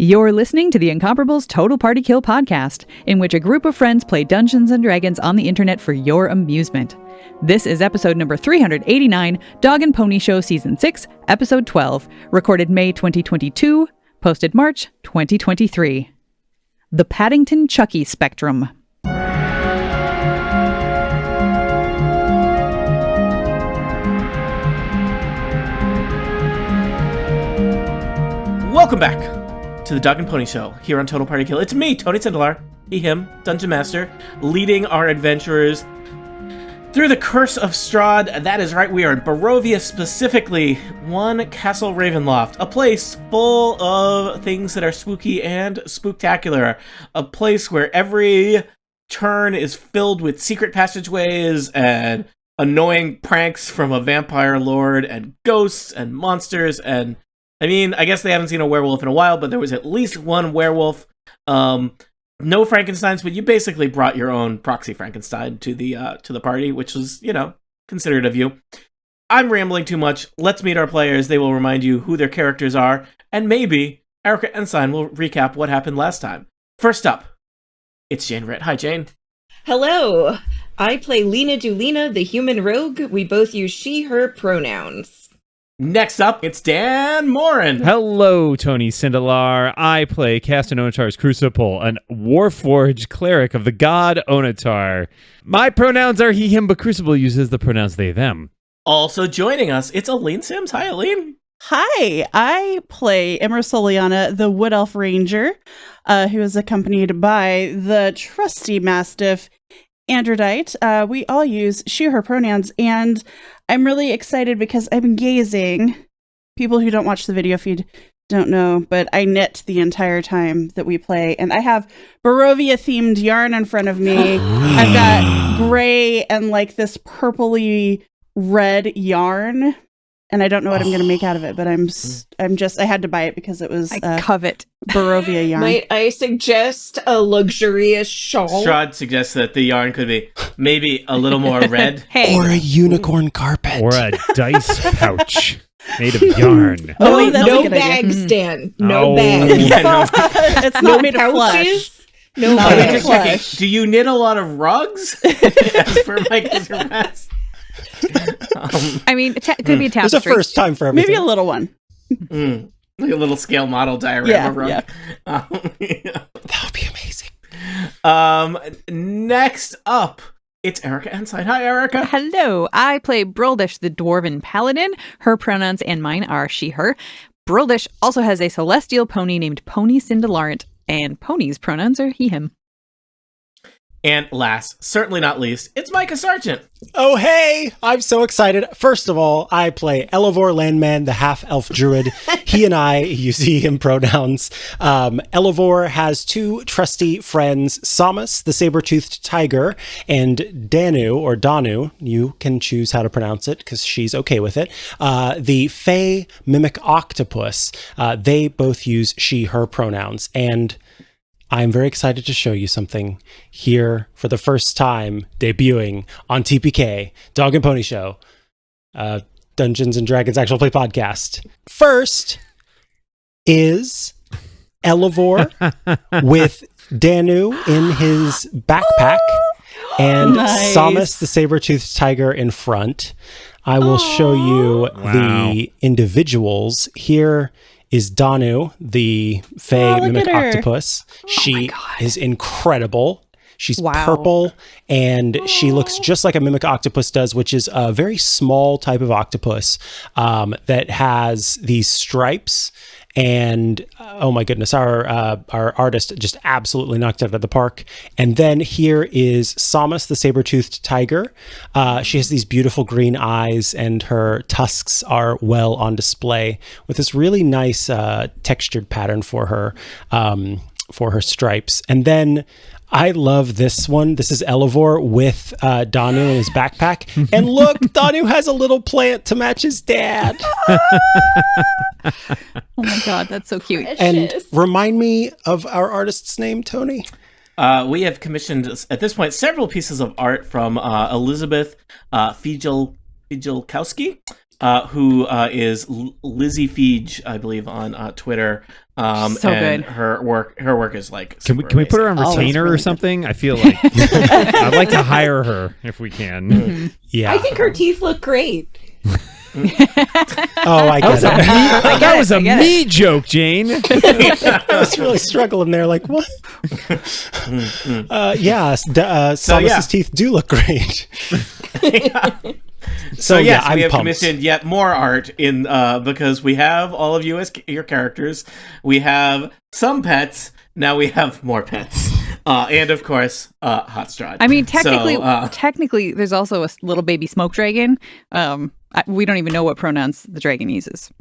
You're listening to the Incomparables Total Party Kill podcast, in which a group of friends play Dungeons & Dragons on the internet for your amusement. This is episode number 389, Dog and Pony Show Season 6, Episode 12, recorded May 2022, posted March 2023. The Paddington-Chucky Spectrum. Welcome back to the Dog and Pony Show here on Total Party Kill. It's me, Tony Sindelar, he, him, Dungeon Master, leading our adventurers through the Curse of Strahd. That is right, we are in Barovia, specifically one Castle Ravenloft, a place full of things that are spooky and spooktacular, a place where every turn is filled with secret passageways and annoying pranks from a vampire lord and ghosts and monsters and I mean, I guess they haven't seen a werewolf in a while, but there was at least one werewolf. No Frankensteins, but you basically brought your own proxy Frankenstein to the party, which was, considerate of you. I'm rambling too much. Let's meet our players. They will remind you who their characters are, and maybe Erica Ensign will recap what happened last time. First up, it's Jane Ritt. Hi, Jane. Hello. I play Lena Dulina, the human rogue. We both use she, her pronouns. Next up, it's Dan Morin. Hello, Tony Sindelar. I play Castan Onatar's Crucible, an Warforged cleric of the god Onatar. My pronouns are he, him, but Crucible uses the pronouns they, them. Also joining us, it's Aline Sims. Hi, Aline. Hi, I play Emersoliana, the Wood Elf Ranger, who is accompanied by the trusty Mastiff, Androdite. We all use she, her pronouns, and I'm really excited because I've been gazing. People who don't watch the video feed don't know, but I knit the entire time that we play, and I have Barovia-themed yarn in front of me. I've got gray and like this purpley red yarn, and I don't know what I'm going to make out of it, but I had to buy it because it was I covet Barovia yarn. Might I suggest a luxurious shawl? Strahd suggests that the yarn could be maybe a little more red. Hey. Or a unicorn carpet. Or a dice pouch made of yarn. Oh, that's a no good bags, idea. Dan. No Oh. bags. Yeah, no. It's not made of flesh. pouches. No Not I'm made bags. of just checking. flesh. Do you knit a lot of rugs? As for Mike's request. I mean, it could be a There's a tapestry. first time for everything. Maybe a little one. Like a little scale model diorama rug. Yeah. That would be amazing. Next up, it's Erica Ensign. Hi, Erica. Hello, I play Brildish, the Dwarven Paladin. Her pronouns and mine are she, her. Brildish also has a celestial pony named Pony Sindelarant, and Pony's pronouns are he, him. And last, certainly not least, it's Micah Sargent. Oh, hey! I'm so excited. First of all, I play Elevor Landman, the half-elf druid. He and I use he, him pronouns. Elevor has two trusty friends, Samus, the saber-toothed tiger, and Danu, you can choose how to pronounce it, because she's okay with it, the Fey mimic octopus. They both use she, her pronouns, and I'm very excited to show you something here for the first time, debuting on TPK, Dog and Pony Show, Dungeons and Dragons Actual Play Podcast. First is Elevor with Danu in his backpack and Nice. Samus, the saber-toothed tiger, in front. I will show you the individuals. Here is Danu, the Fey look mimic at her. octopus. She is incredible. She's Wow. purple, and she looks just like a mimic octopus does, which is a very small type of octopus that has these stripes. And oh my goodness, our artist just absolutely knocked it out of the park. And then here is Samus, the saber-toothed tiger. She has these beautiful green eyes, and her tusks are well on display with this really nice textured pattern for her stripes. And then I love this one. This is Elevor with Danu in his backpack. And look, Danu has a little plant to match his dad. Oh my god, that's so cute. And remind me of our artist's name, Tony. We have commissioned, at this point, several pieces of art from Elizabeth Fijelkowski, who is Lizzie Feege, I believe, on Twitter. So and good. her work is like. Can we super put her on amazing. retainer really or something? I feel like I'd like to hire her if we can. Yeah. I think her teeth look great. Oh, I get it. That was a get me joke, Jane. I was really struggling there. Like, what? Samus's teeth do look great. So yeah, yes, I'm we have pumped. commissioned yet more art in because we have all of you as your characters. We have some pets. Now we have more pets, and of course, Hot Strahd. I mean, So, technically, there's also a little baby smoke dragon. We don't even know what pronouns the dragon uses.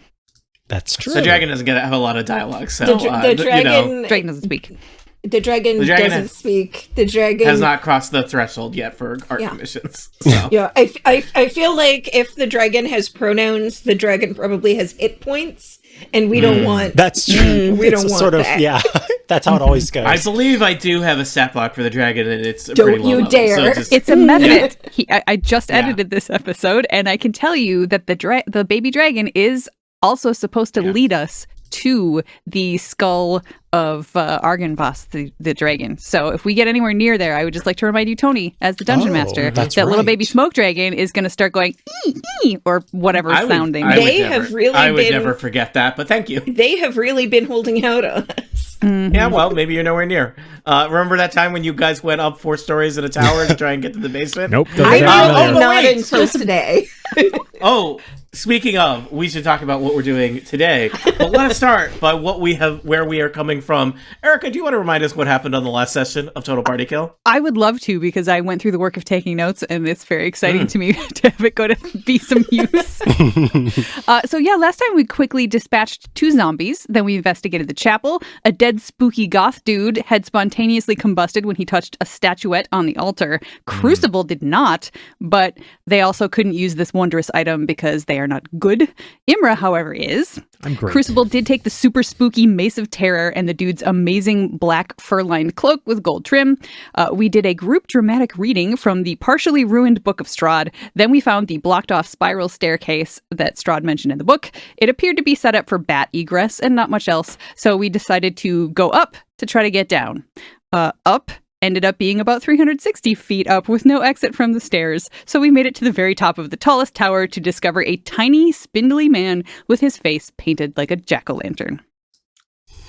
That's true. the dragon doesn't have a lot of dialogue. So The dragon, Dragon doesn't speak. the dragon dragon doesn't speak. The dragon has not crossed the threshold yet for art Yeah. commissions. So. Yeah, I feel like if the dragon has pronouns, the dragon probably has hit points, and we don't want. That's true. We It's don't a want sort of that. yeah. That's how it always goes. I believe I do have a stat block for the dragon, and it's a Don't pretty low you level, dare. So just, It's a method. I just Yeah. edited this episode, and I can tell you that the baby dragon is also supposed to lead us to the skull of Argynvost, the dragon. So if we get anywhere near there, I would just like to remind you, Tony, as the dungeon master, that's that little right. baby smoke dragon is going to start going or whatever sounding. They have really I would been- never forget that, but thank you. They have really been holding out on us. Yeah, well, maybe you're nowhere near. Remember that time when you guys went up 4 stories in a tower to try and get to the basement? Nope. I doesn't know, matter. not until today. Oh, speaking of, we should talk about what we're doing today. But let us start by where we are coming from. Erica, do you want to remind us what happened on the last session of Total Party Kill? I would love to, because I went through the work of taking notes, and it's very exciting to me to have it go to be some use. Last time we quickly dispatched 2 zombies, then we investigated the chapel. A dead spooky goth dude had spontaneously combusted when he touched a statuette on the altar. Crucible did not, but they also couldn't use this wondrous item because they are not good. Imra, however, is. I'm great. Crucible did take the super spooky Mace of Terror and the dude's amazing black fur-lined cloak with gold trim. We did a group dramatic reading from the partially ruined Book of Strahd. Then we found the blocked-off spiral staircase that Strahd mentioned in the book. It appeared to be set up for bat egress and not much else, so we decided to go up to try to get down. Up ended up being about 360 feet up with no exit from the stairs, so we made it to the very top of the tallest tower to discover a tiny, spindly man with his face painted like a jack-o'-lantern.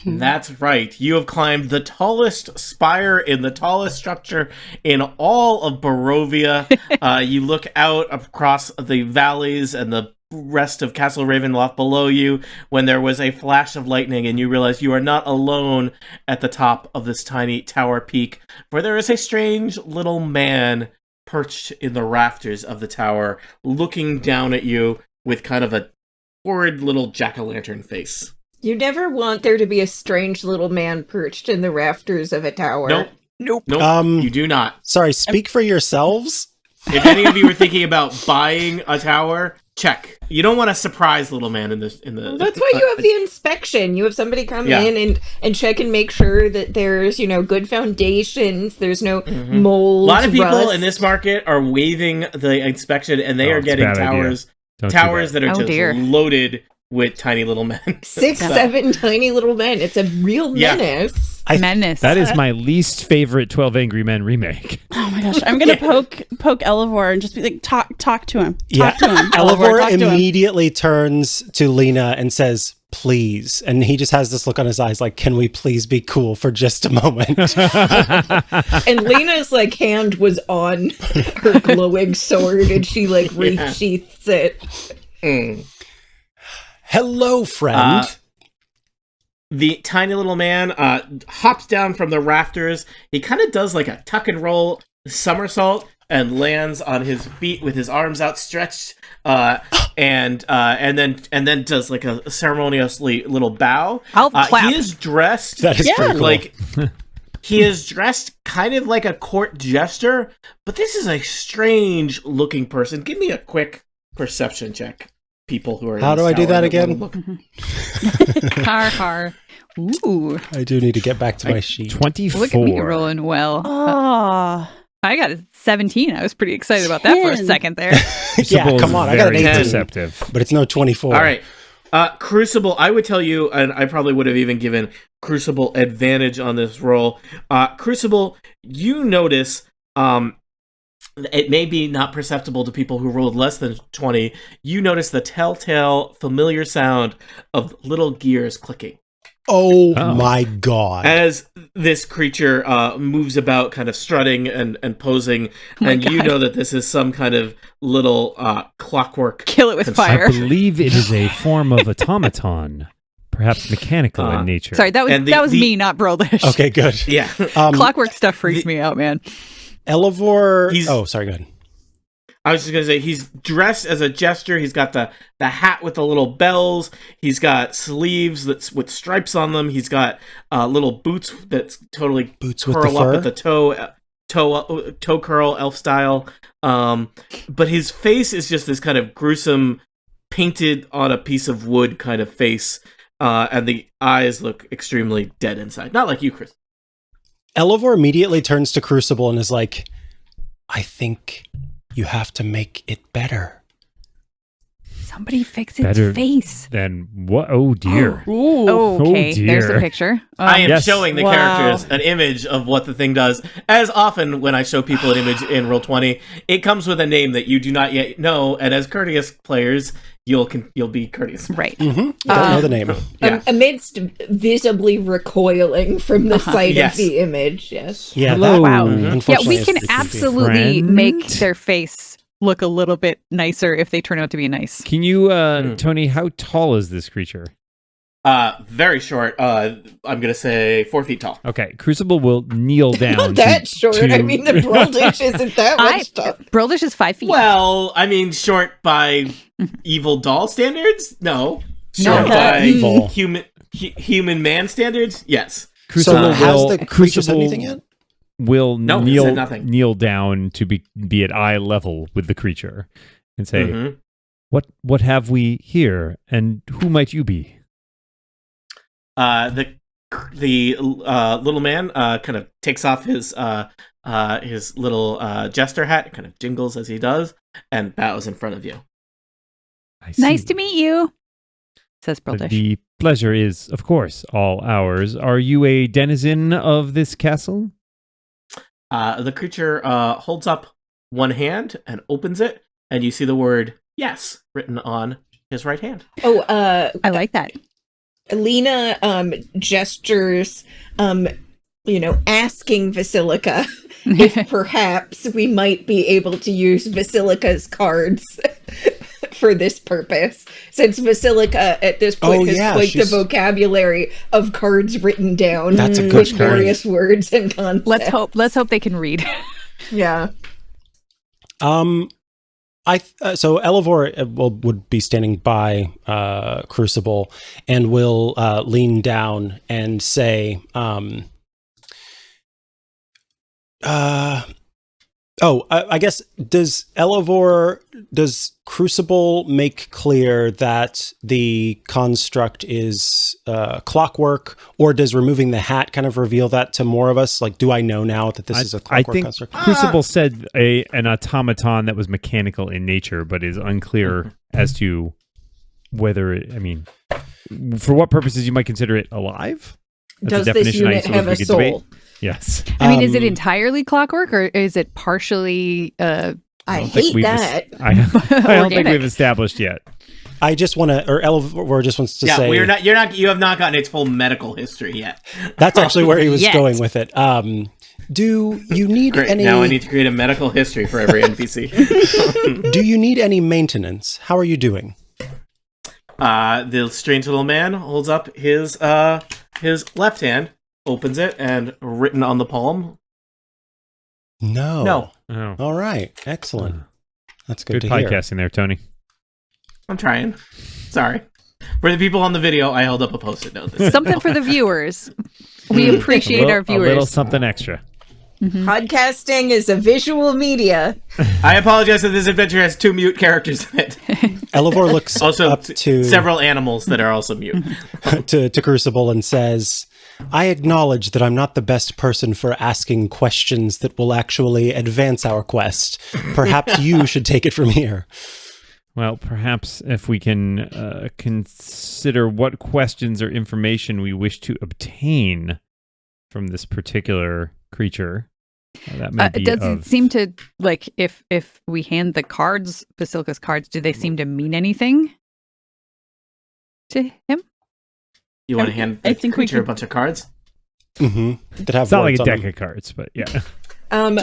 That's right. You have climbed the tallest spire in the tallest structure in all of Barovia. You look out across the valleys and the rest of Castle Ravenloft below you when there was a flash of lightning, and you realize you are not alone at the top of this tiny tower peak, where there is a strange little man perched in the rafters of the tower, looking down at you with kind of a horrid little jack-o'-lantern face. You never want there to be a strange little man perched in the rafters of a tower. Nope, Um, you do not. Sorry, speak for yourselves. If any of you were thinking about buying a tower, check. You don't want a surprise little man in the. That's why you have the inspection. You have somebody come in and check and make sure that there's, good foundations. There's no mold. A lot of people rust. in this market are waiving the inspection, and they are it's a getting bad idea. towers Don't do that are Oh, just dear. loaded with tiny little men. 6, 7 tiny little men. It's a real Yeah. menace. Menace. That is my least favorite 12 Angry Men remake. Oh my gosh, I'm gonna poke Elevor and just be like, talk to him. Yeah, Talk to him. Elevor talk to him. immediately turns to Lena and says, "Please," and he just has this look on his eyes, like, "Can we please be cool for just a moment?" And Lena's hand was on her glowing sword, and she resheaths it. Hello, friend. The tiny little man hops down from the rafters. He kind of does like a tuck and roll somersault and lands on his feet with his arms outstretched, and then does like a ceremoniously little bow. I'll clap. He is dressed That is pretty cool. like he is dressed kind of like a court jester, but this is a strange looking person. Give me a quick perception check, people who are in How this do I do tower that that wanna again? look. Har har. Ooh. I do need to get back to my sheet. 24. Look at me rolling well. Oh, I got a 17. I was pretty excited about that for a 10. second there. Yeah, come on, I got an very 18, perceptive. but it's no 24. All right. Crucible, I would tell you, and I probably would have even given Crucible advantage on this roll. Crucible, you notice, it may be not perceptible to people who rolled less than 20. You notice the telltale familiar sound of little gears clicking. Oh my god. As this creature moves about, kind of strutting and posing, and you know that this is some kind of little clockwork. Kill it with fire. I believe it is a form of automaton, perhaps mechanical in nature. Sorry, that was me, not Broldish. Okay, good. Yeah. Clockwork stuff freaks me out, man. Elevor... sorry, go ahead. I was just going to say, he's dressed as a jester. He's got the hat with the little bells. He's got sleeves with stripes on them. He's got little boots that totally curl up at the toe curl, elf style. But his face is just this kind of gruesome, painted on a piece of wood kind of face. And the eyes look extremely dead inside. Not like you, Chris. Elevor immediately turns to Crucible and is like, I think... you have to make it better. Somebody fix its face. Then what? Oh dear. Okay, dear. there's the picture. I am showing the characters an image of what the thing does. As often when I show people an image in Roll20, it comes with a name that you do not yet know, and as courteous players, you'll be courteous. Right. Mm-hmm. Don't know the name. Yeah. Amidst visibly recoiling from the sight of the image, yes. Yeah, Wow. unfortunately, We can absolutely make their face look a little bit nicer if they turn out to be nice. Can you, Tony, how tall is this creature? Very short. I'm going to say 4 feet tall. Okay, Crucible will kneel down. Not that short. I mean, the Broldish isn't that much tall. Broldish is 5 feet. Well, I mean, short by evil doll standards? No. No, Short by evil. human man standards? Yes. So has the creature said anything yet? Will he said nothing. kneel down to be at eye level with the creature and say, "What have we here, and who might you be?" The little man kind of takes off his little jester hat, kind of jingles as he does, and bows in front of you. Nice to meet you, says Broldish. The pleasure is, of course, all ours. Are you a denizen of this castle? The creature holds up one hand and opens it, and you see the word "yes" written on his right hand. Oh, I like that. Lena gestures, asking Vasilica if perhaps we might be able to use Vasilica's cards for this purpose, since Vasilica at this point has quite the vocabulary of cards written down with various words and concepts. Let's hope they can read. Yeah. So Elevor would be standing by Crucible and will lean down and say, I guess, does Crucible make clear that the construct is clockwork, or does removing the hat kind of reveal that to more of us? Like, do I know now that this is a clockwork construct? Crucible said an automaton that was mechanical in nature, but is unclear as to whether for what purposes you might consider it alive? Does this unit have a soul? Debate. Yes. I mean, is it entirely clockwork, or is it partially? I hate that. I don't think we've established yet. I just want to, or Elevor just wants to say, you have not gotten its full medical history yet. That's actually where he was going with it. Do you need any? Now I need to create a medical history for every NPC. Do you need any maintenance? How are you doing? The strange little man holds up his left hand, opens it, and written on the palm. No. Oh. All right. Excellent. That's good to hear. hear. Good podcasting there, Tony. I'm trying. Sorry. For the people on the video, I held up a Post-it note. Something for the viewers. We appreciate our viewers. A little something extra. Mm-hmm. Podcasting is a visual media. I apologize that this adventure has 2 mute characters in it. Elevor looks also up to several animals that are also mute. to Crucible and says, I acknowledge that I'm not the best person for asking questions that will actually advance our quest. Perhaps you should take it from here. Well, perhaps if we can consider what questions or information we wish to obtain from this particular creature. That may be does it seem to, like, if we hand the cards, Basilica's cards, do they seem to mean anything to him? You want to hand the creature a bunch of cards? Mm-hmm. That have it's not like a words on deck them. of cards, but yeah. And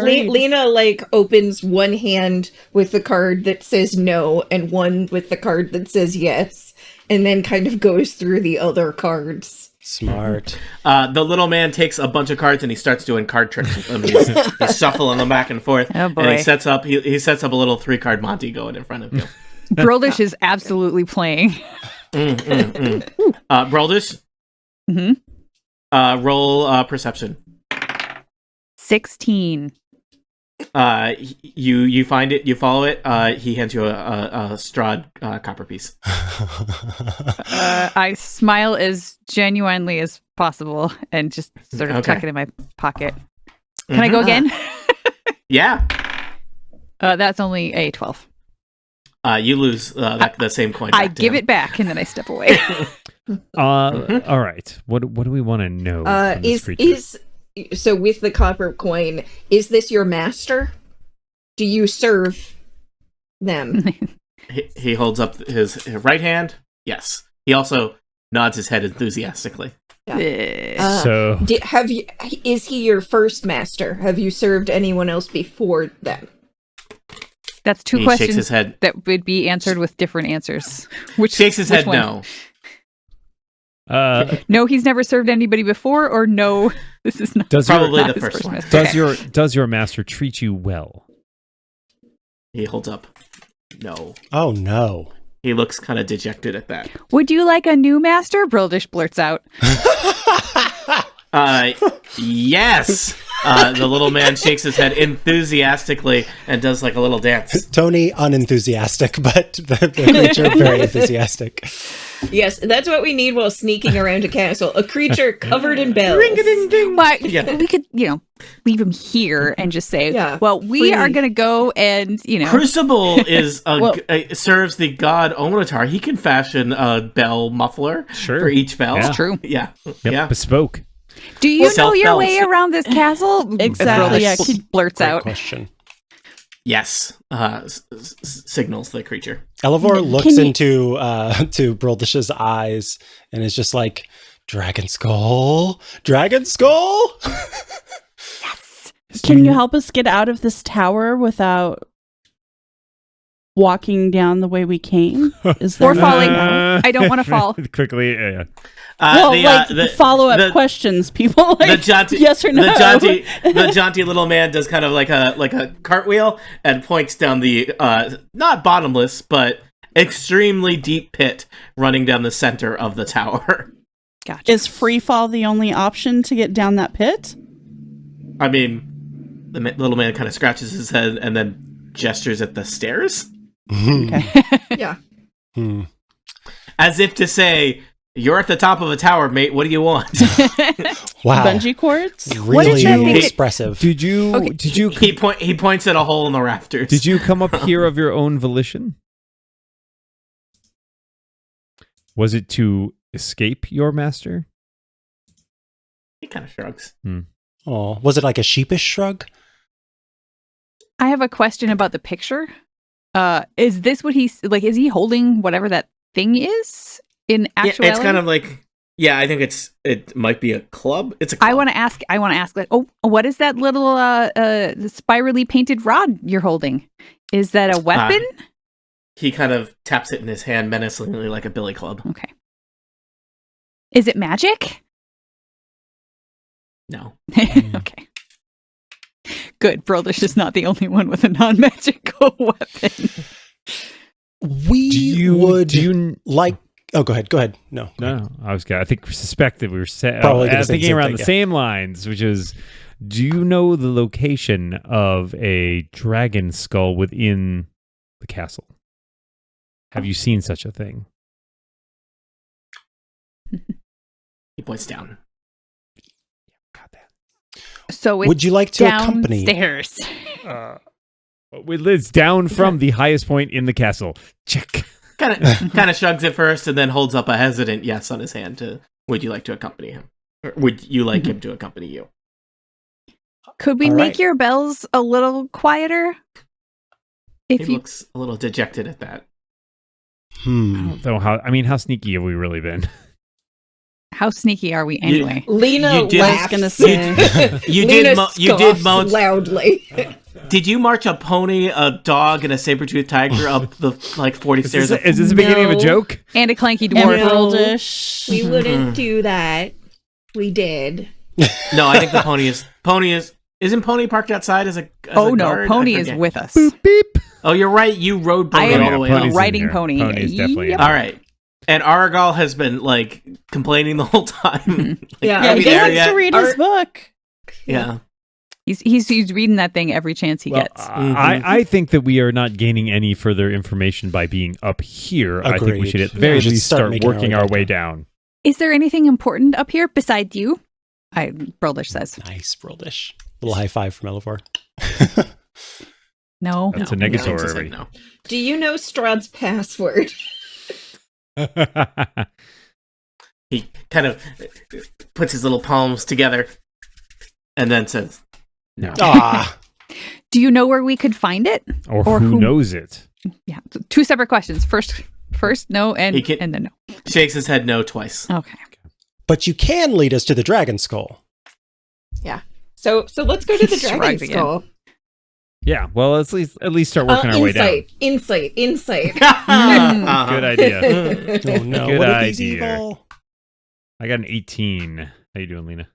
read? Lena opens one hand with the card that says no and one with the card that says yes, and then kind of goes through the other cards. Smart. The little man takes a bunch of cards and he starts doing card tricks. He's shuffling them back and forth. Oh boy. And he sets up a little 3-card Monty going in front of him. Broldish is absolutely playing. Broldish? Mm-hmm. Roll perception. 16. You find it, you follow it, he hands you a Strahd copper piece. I smile as genuinely as possible and just sort of tuck it in my pocket. Can I go again? Yeah. That's only a 12. You lose the same coin. I give it back and then I step away. All right. What do we want to know from this creature? So with the copper coin, is this your master? Do you serve them? He holds up his right hand. Yes. He also nods his head enthusiastically. So is he your first master? Have you served anyone else before them? That's two he questions shakes his head. that would be answered with different answers. Shakes his head one? no. No, he's never served anybody before, or no, this is not Probably not the his first one. master. Does your master treat you well? He holds up. No. Oh no. He looks kind of dejected at that. Would you like a new master? Brildish blurts out. Yes. The little man shakes his head enthusiastically and does like a little dance. Tony unenthusiastic, but the creature very enthusiastic. Yes, that's what we need while sneaking around a castle. A creature covered in bells. Ring-a-ding-ding. But Yeah. we could, leave him here and just say, well, we free. are going to go and, Crucible is serves the god Onatar. He can fashion a bell muffler for each bell. It's true. Yeah. Yep, Yeah. bespoke. Do you know Self-bells. your way around this castle? Exactly. Yeah, Yeah, blurts Great out. question. Yes. Signals the creature. Elevor looks into to Brildish's eyes and is just like, Dragon Skull? Dragon Skull? Can you help us get out of this tower without walking down the way we came? Is there Or falling. I don't want to fall. Quickly, yeah. Follow-up questions, people. Like, The jaunty, yes or no? The jaunty little man does kind of like a cartwheel and points down the not bottomless but extremely deep pit running down the center of the tower. Gotcha. Is free fall the only option to get down that pit? I mean, the little man kind of scratches his head and then gestures at the stairs. Okay. Yeah. As if to say, you're at the top of a tower, mate. What do you want? Wow. Bungee cords? Really expressive. Did you He points at a hole in the rafters. Did you come up here of your own volition? Was it to escape your master? He kind of shrugs. Oh, was it like a sheepish shrug? I have a question about the picture. Is this what he's like? Is he holding whatever that thing is in actuality? It's kind of like, I think it might be a club. It's a club. I want to ask like, what is that little spirally painted rod you're holding? Is that a weapon? He kind of taps it in his hand menacingly like a billy club. Okay. Is it magic? No. Okay. Good. Broldish is not the only one with a non-magical weapon. Like... Oh, go ahead. No. I think we suspected we were Probably thinking around the same lines, which is, do you know the location of a dragon skull within the castle? Have you seen such a thing? He points down. Got that. So it's would you like to accompany? downstairs. It's down from the highest point in the castle. Check. Kind of shrugs it first and then holds up a hesitant yes on his hand to, would you like to accompany him? Or would you like him to accompany you? Could we All make right. your bells a little quieter? He looks a little dejected at that. So how sneaky have we really been? How sneaky are we anyway? Lena you did- laughs. gonna say. You Lena did scoffs mount loudly. Did you march a pony, a dog, and a saber-toothed tiger up the 40 stairs? Is this the beginning of a No. joke? And a clanky dwarf. Emeraldish. We wouldn't do that. We did. No, I think the pony is. Isn't pony parked outside as a? Oh a no, guard? Pony I is forget. with us. Beep. Oh, you're right. You rode I pony am all the way Pony's up. in riding here. pony. Pony's definitely in Yep. here. All right. And Aragal has been complaining the whole time. Yeah, Are I we He guess there likes yet? to read his book. Yeah. He's reading that thing every chance he gets. I think that we are not gaining any further information by being up here. I think we Agreed. should at the very We should least start start making our working way our back way down. down. Is there anything important up here besides you? Brildish says. Nice, Brildish. Little high five from Elevor. No. That's a Alex has said negatory. no. Do you know Strahd's password? He kind of puts his little palms together and then says, No. Ah, Do you know where we could find it? Or who knows it? Yeah. Two separate questions. First no, and then no. shakes his head no twice. Okay. but you can lead us to the Dragon Skull. Yeah. So let's go to the Shrugged Dragon again. Skull. Yeah, well, let's at least start working our way down. Insight. Uh-huh. Good idea. Oh no, Good what if he's idea. evil? I got an 18. How you doing, Lena?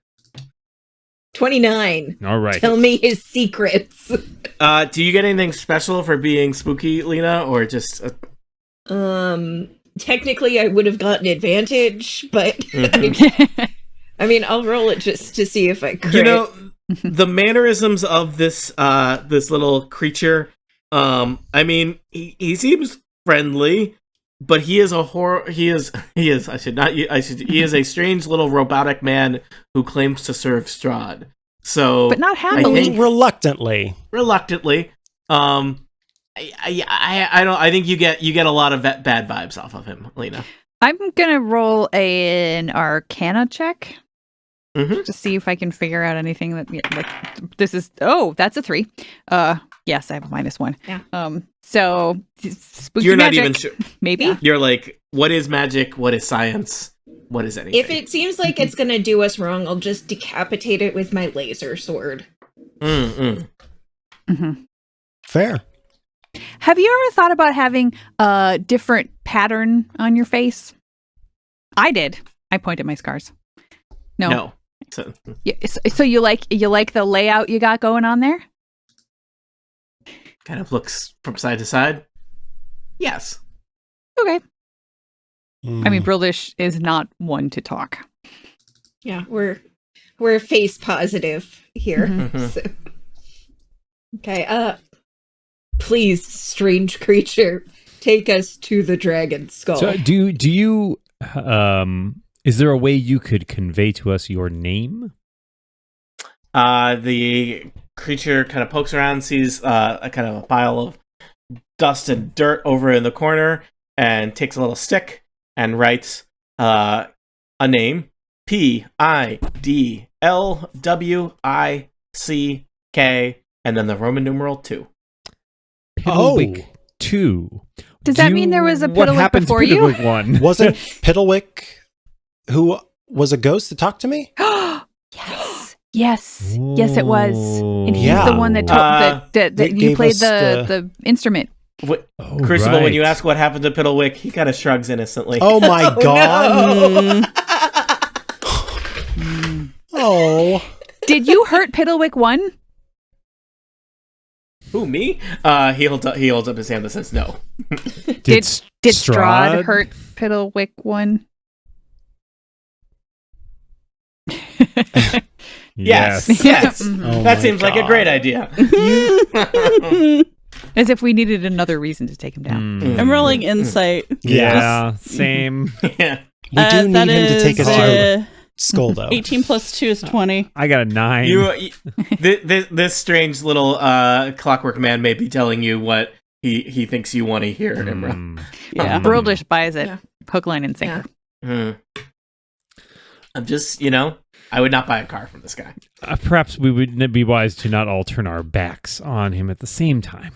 29. All right. Tell me his secrets. Do you get anything special for being spooky, Lena, or just? Technically, I would have gotten advantage, but I mean, I'll roll it just to see if I crit. You know, the mannerisms of this this little creature. I mean, he seems friendly, but he is a He is. He is a strange little robotic man who claims to serve Strahd. So, But not I happily. think- Reluctantly. reluctantly. I don't. I think you get a lot of bad vibes off of him, Lena. I'm gonna roll an Arcana check Mhm. to see if I can figure out anything that this is. Oh, that's a 3. Yes, I have a -1. Yeah. So spooky You're not magic, even sure. maybe. Yeah. You're like, what is magic? What is science? What is anything? If it seems like it's gonna do us wrong, I'll just decapitate it with my laser sword. Mm-hmm. Fair. Have you ever thought about having a different pattern on your face? I did. I point at my scars. No. So, Yeah, so you like the layout you got going on there? kind of looks from side to side. Yes. Okay. Mm. I mean, Brildish is not one to talk. Yeah, we're face positive here. Mhm. So. Okay, please, strange creature, take us to the Dragon Skull. So do you is there a way you could convey to us your name? The creature kind of pokes around, sees a kind of a pile of dust and dirt over in the corner, and takes a little stick and writes a name: PIDLWICK, and then the Roman numeral 2. Piddlewick 2. Does that mean there was a What Piddlewick happened before to you? Piddlewick 1? Wasn't Piddlewick who was a ghost that talked to me? Yes, it was, and he's Yeah. the one that told that They you gave played us the instrument. Oh, Crucible, when right. you ask what happened to Piddlewick, he kind of shrugs innocently. Oh my god. No. Oh. Did you hurt Piddlewick 1? Who, me? He holds up his hand that says no. Did Strahd Strahd hurt Piddlewick 1? Yes. Yes. Oh That my seems like a God. great idea. As if we needed another reason to take him down. Mm. I'm rolling insight. Yeah, same. Yeah. We do need That him to take us is, to skull, though. 18 plus 2 is 20. I got a 9. This strange little clockwork man may be telling you what he thinks you want to hear, Imra. Yeah. Burl just buys it. Hook, line, and sinker. I'm just, I would not buy a car from this guy. Perhaps we would be wise to not all turn our backs on him at the same time.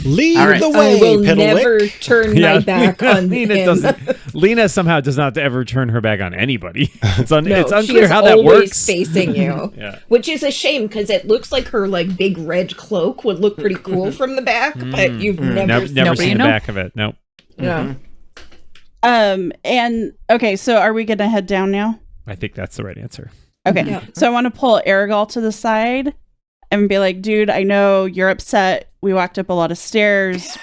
Lead All right. the way, I will Piddlewick. never turn my back on Lena him. Lena somehow does not ever turn her back on anybody. It's She unclear is how that always works. facing you, Yeah. which is a shame because it looks like her big red cloak would look pretty cool from the back, but you've never Never seen the know. back of it. Nope. Yeah. And okay, so are we gonna head down now? I think that's the right answer. Okay, Yeah. so I want to pull Aragol to the side and be like, dude, I know you're upset. We walked up a lot of stairs.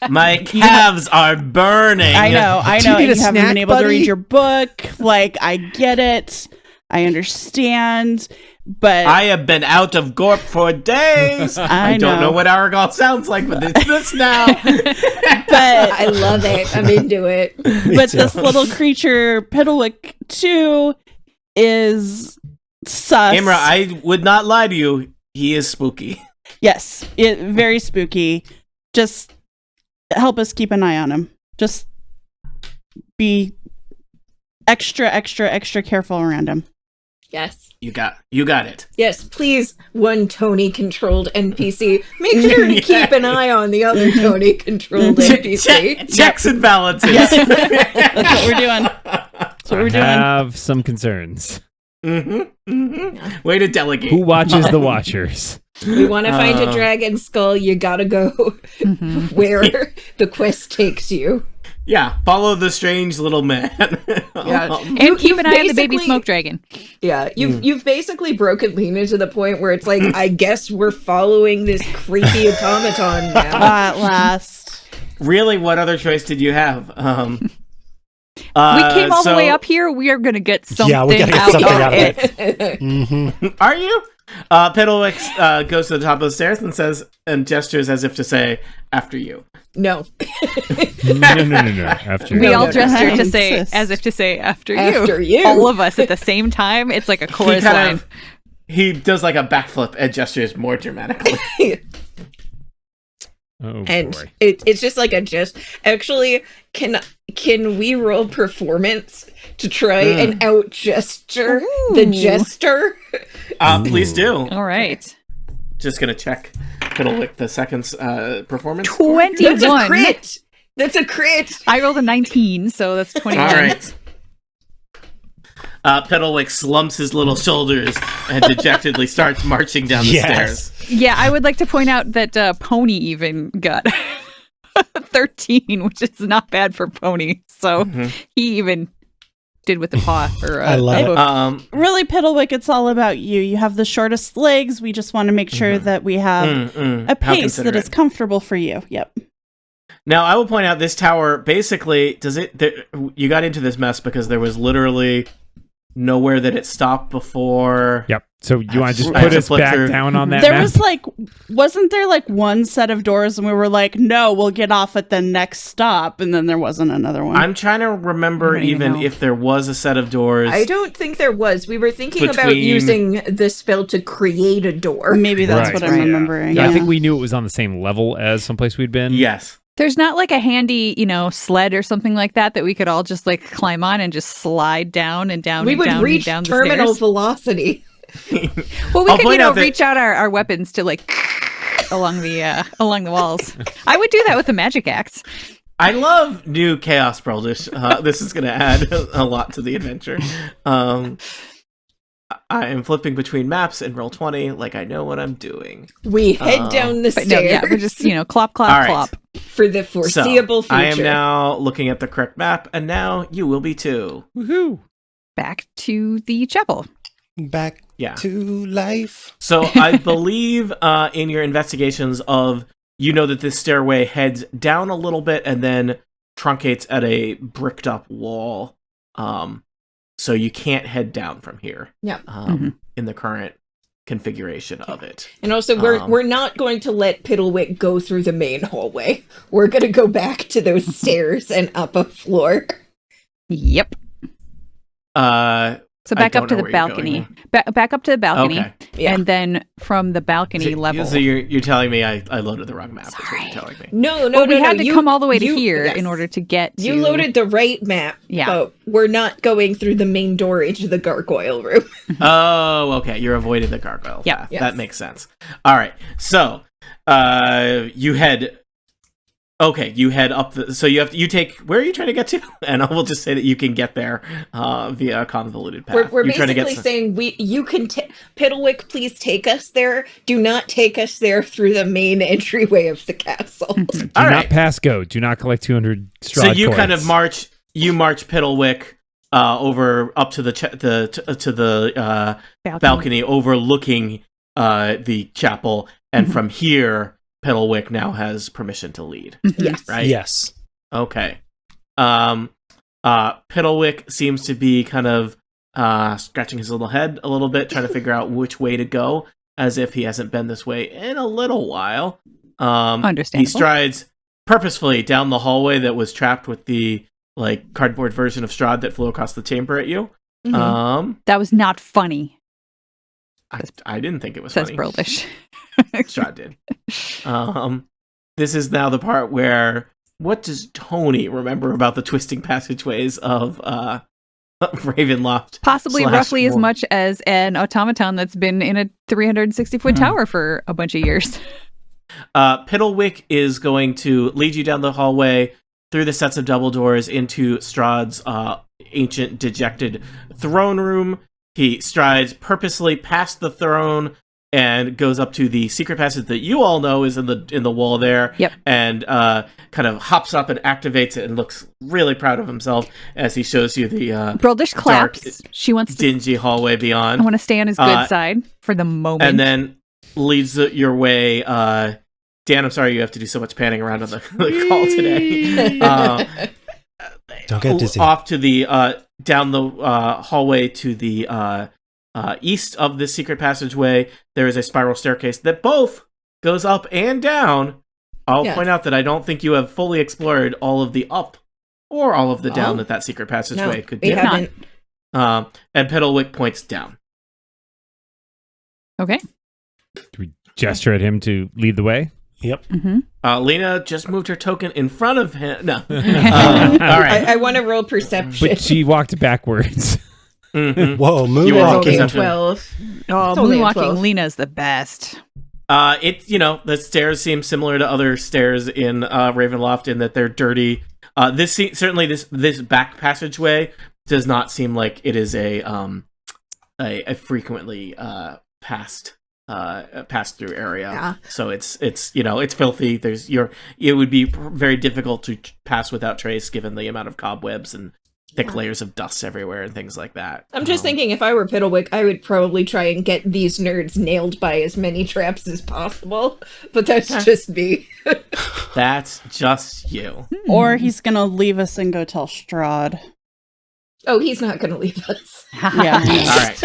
My calves are burning. I know. Do you need And a you haven't snack, been able to buddy? read your book. I get it. I understand. But I have been out of Gorp for days. I don't know what Aragol sounds like, but it's this now. but I love it. I'm into it. but this little creature, Piddlewick 2, is sus. Imra, I would not lie to you. He is spooky. Yes, very spooky. Just help us keep an eye on him. Just be extra careful around him. Yes. You got it. Yes, please, one Tony-controlled NPC. Make sure to keep an eye on the other Tony-controlled NPC. Checks and balances. That's what we're doing. That's what we're I doing. have some concerns. Way to delegate. Who watches the watchers? We want to find a dragon skull. You gotta go where the quest takes you. Yeah, follow the strange little man. Yeah. And keep an eye on the baby basically- smoke dragon. Yeah, you've basically broken Lena to the point where it's like, I guess we're following this creepy automaton now. At last. Really, what other choice did you have? We came all the way up here. We are going to get something Yeah, we gotta get out something of out of it. Are you? Piddlewick goes to the top of the stairs and says, and gestures as if to say, after you. No. No. After We all no, gesture I to say, insist. as if to say, after you. After you. All of us at the same time. It's like a chorus line. He does like a backflip and gestures more dramatically. Oh And boy. it's just like a gest. Actually, can we roll performance to try and out gesture the Ooh. jester? Please do. All right. Just gonna check Piddlewick the second's performance. score. 21. That's a crit. That's a crit. I rolled a 19, so that's 21. All right. Piddlewick slumps his little shoulders and dejectedly starts marching down the stairs. Yeah, I would like to point out that Pony even got 13, which is not bad for Pony. So he even did with the paw. Or, I love it. Really, Piddlewick, it's all about you. You have the shortest legs. We just want to make sure that we have a How pace that is considerate. comfortable for you. Yep. Now, I will point out this tower basically you got into this mess because there was literally nowhere that it stopped before. Yep. So you want to just I have put to us flip back through. down on that There map? wasn't there one set of doors and we were like, no, we'll get off at the next stop. And then there wasn't another one. I'm trying to remember I don't even even know. if there was a set of doors. I don't think there was. We were thinking about Between- using the spell to create a door. Maybe that's Right. what I'm Right. remembering. Yeah, I think we knew it was on the same level as someplace we'd been. Yes. There's not like a handy, sled or something like that we could all just like climb on and just slide down and down We and would down reach and down the terminal stairs. velocity. Well, we I'll could, point out that- reach out our weapons to like along the walls. I would do that with the magic axe. I love new Chaos Breldish. This is going to add a lot to the adventure. I am flipping between maps in Roll20 like I know what I'm doing. We head down the But no, stairs yeah, we're just clop, clop, All right. clop. for the foreseeable future. I am now looking at the correct map, and now you will be too. Woohoo. Back to the chapel. Back Yeah. to life. So I believe in your investigations of, that this stairway heads down a little bit and then truncates at a bricked up wall. So you can't head down from here. Yeah. In the current configuration of it. And also, we're not going to let Piddlewick go through the main hallway. We're going to go back to those stairs and up a floor. Yep. So back up to the balcony. Back up to the balcony. Okay. Yeah. And then from the balcony level. So you're telling me I loaded the wrong map. Sorry. Is what you're telling me. No, we had to you, come all the way to here yes. in order to get to... You loaded the right map, but we're not going through the main door into the gargoyle room. Oh, okay. You're avoiding the gargoyle path. Yes. That makes sense. All right. So you head up so you take, where are you trying to get to? And I will just say that you can get there via a convoluted path. We're basically saying you can Piddlewick, please take us there. Do not take us there through the main entryway of the castle. Do not pass go. Do not collect 200 Strahd So you coins. kind of march Piddlewick over up to the balcony overlooking the chapel, and from here Piddlewick now has permission to lead. Yes. Right? Yes. Okay. Piddlewick seems to be kind of scratching his little head a little bit, trying to figure out which way to go, as if he hasn't been this way in a little while. Understandable. He strides purposefully down the hallway that was trapped with the cardboard version of Strahd that flew across the chamber at you. Mm-hmm. That was not funny. I didn't think it was says funny. Broldish. Strahd did. This is now the part where, what does Tony remember about the twisting passageways of Ravenloft? Possibly roughly as much as an automaton that's been in a 360-foot tower for a bunch of years. Piddlewick is going to lead you down the hallway through the sets of double doors into Strahd's ancient, dejected throne room. He strides purposely past the throne and goes up to the secret passage that you all know is in the wall there. Yep. And kind of hops up and activates it and looks really proud of himself as he shows you the Broldish claps. dark, She wants to, dingy hallway beyond. I want to stay on his good side for the moment. And then leads your way. Dan, I'm sorry you have to do so much panning around on the call today. Don't get dizzy. Off to the down the hallway to the east of this secret passageway, there is a spiral staircase that both goes up and down. I'll point out that I don't think you have fully explored all of the up or all of the down that secret passageway could do. We haven't. And Piddlewick points down. Okay. Do we gesture at him to lead the way? Yep. Mm-hmm. Lena just moved her token in front of him. No. All right. I want to roll perception. But she walked backwards. Mm-hmm. Whoa, It's only a moonwalking. 12. Oh, It's only a moonwalking 12. Lena's the best. The stairs seem similar to other stairs in Ravenloft in that they're dirty. This back passageway does not seem like it is a frequently passed through area. Yeah. So it's filthy. It would be very difficult to pass without trace given the amount of cobwebs and thick layers of dust everywhere and things like that. I'm just thinking if I were Piddlewick, I would probably try and get these nerds nailed by as many traps as possible. But that's just me. That's just you. Or he's going to leave us and go tell Strahd. Oh, he's not going to leave us. Yeah. All right.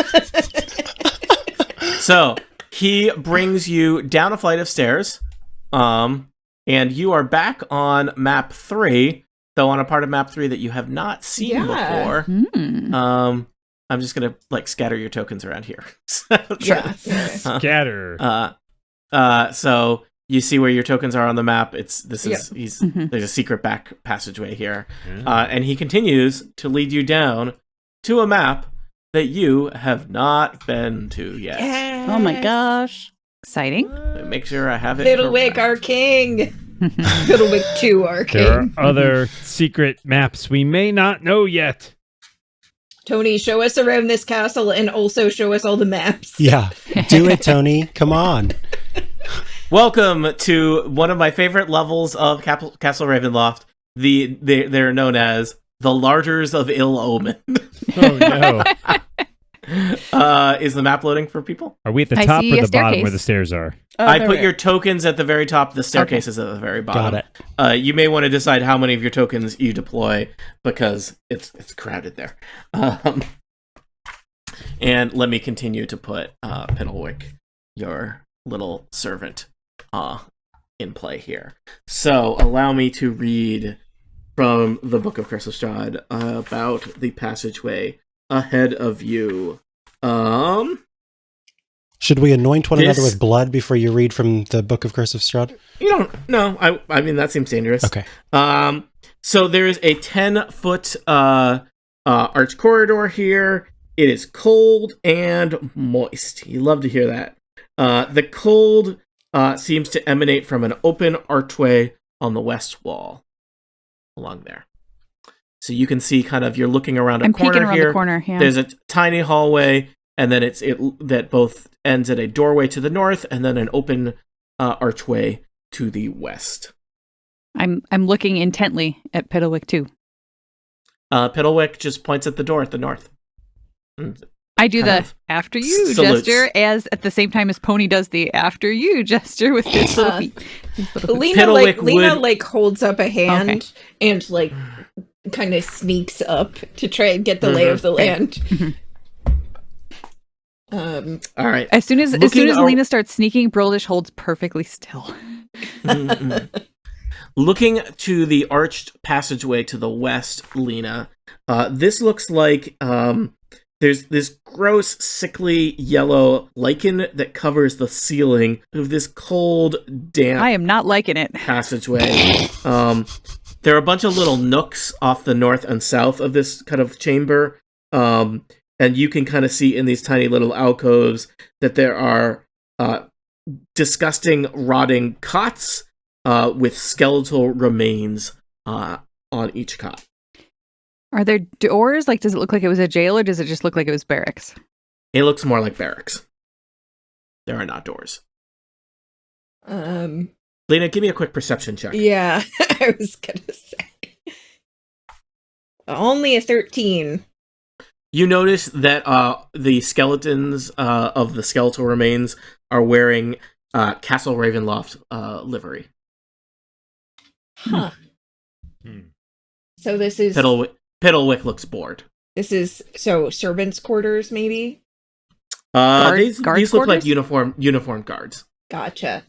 So he brings you down a flight of stairs, and you are back on map 3, though on a part of map 3 that you have not seen before. I'm just gonna scatter your tokens around here. Scatter. So you see where your tokens are on the map. There's a secret back passageway here, and he continues to lead you down to a map that you have not been to yet. Yes. Oh my gosh. Exciting. Make sure I have it. Piddlewick, our king. Piddlewick 2, our king. There are other secret maps we may not know yet. Tony, show us around this castle and also show us all the maps. Yeah. Do it, Tony. Come on. Welcome to one of my favorite levels of Castle Ravenloft. They're known as the Larders of Ill Omen. Oh no. Is the map loading for people? Are we at the I top see or a the bottom staircase. where the stairs are? Oh, I there put we your are. tokens at the very top. The staircase is at the very bottom. Got it. You may want to decide how many of your tokens you deploy because it's crowded there. And let me continue to put Piddlewick, your little servant, in play here. So allow me to read from the Book of Curse of Strahd about the passageway ahead of you. Should we anoint one another with blood before you read from the Book of Curse of Strahd? You don't. No, I mean that seems dangerous. Okay. So there is a 10-foot arch corridor here. It is cold and moist. You love to hear that. The cold seems to emanate from an open archway on the west wall, along there. So you can see you're looking around a corner peeking around here. The corner, yeah. There's a tiny hallway, and then that both ends at a doorway to the north, and then an open archway to the west. I'm looking intently at Piddlewick too. Piddlewick just points at the door at the north. I do the after you salutes. gesture as at the same time as Pony does the after you gesture with his little feet. Lena holds up a hand and kind of sneaks up to try and get the lay of the land. All right. As soon as Lena starts sneaking, Broldish holds perfectly still. Looking to the arched passageway to the west, Lena, this looks like there's this gross, sickly yellow lichen that covers the ceiling of this cold, damp. I am not liking it. Passageway. There are a bunch of little nooks off the north and south of this kind of chamber, and you can kind of see in these tiny little alcoves that there are disgusting, rotting cots with skeletal remains on each cot. Are there doors? Does it look like it was a jail, or does it just look like it was barracks? It looks more like barracks. There are not doors. Lena, give me a quick perception check. Yeah, I was gonna say. Only a 13. You notice that the skeletons of the skeletal remains are wearing Castle Ravenloft livery. Huh. So this is... Piddlewick looks bored. This is, servants' quarters, maybe? These look like uniformed guards. Gotcha.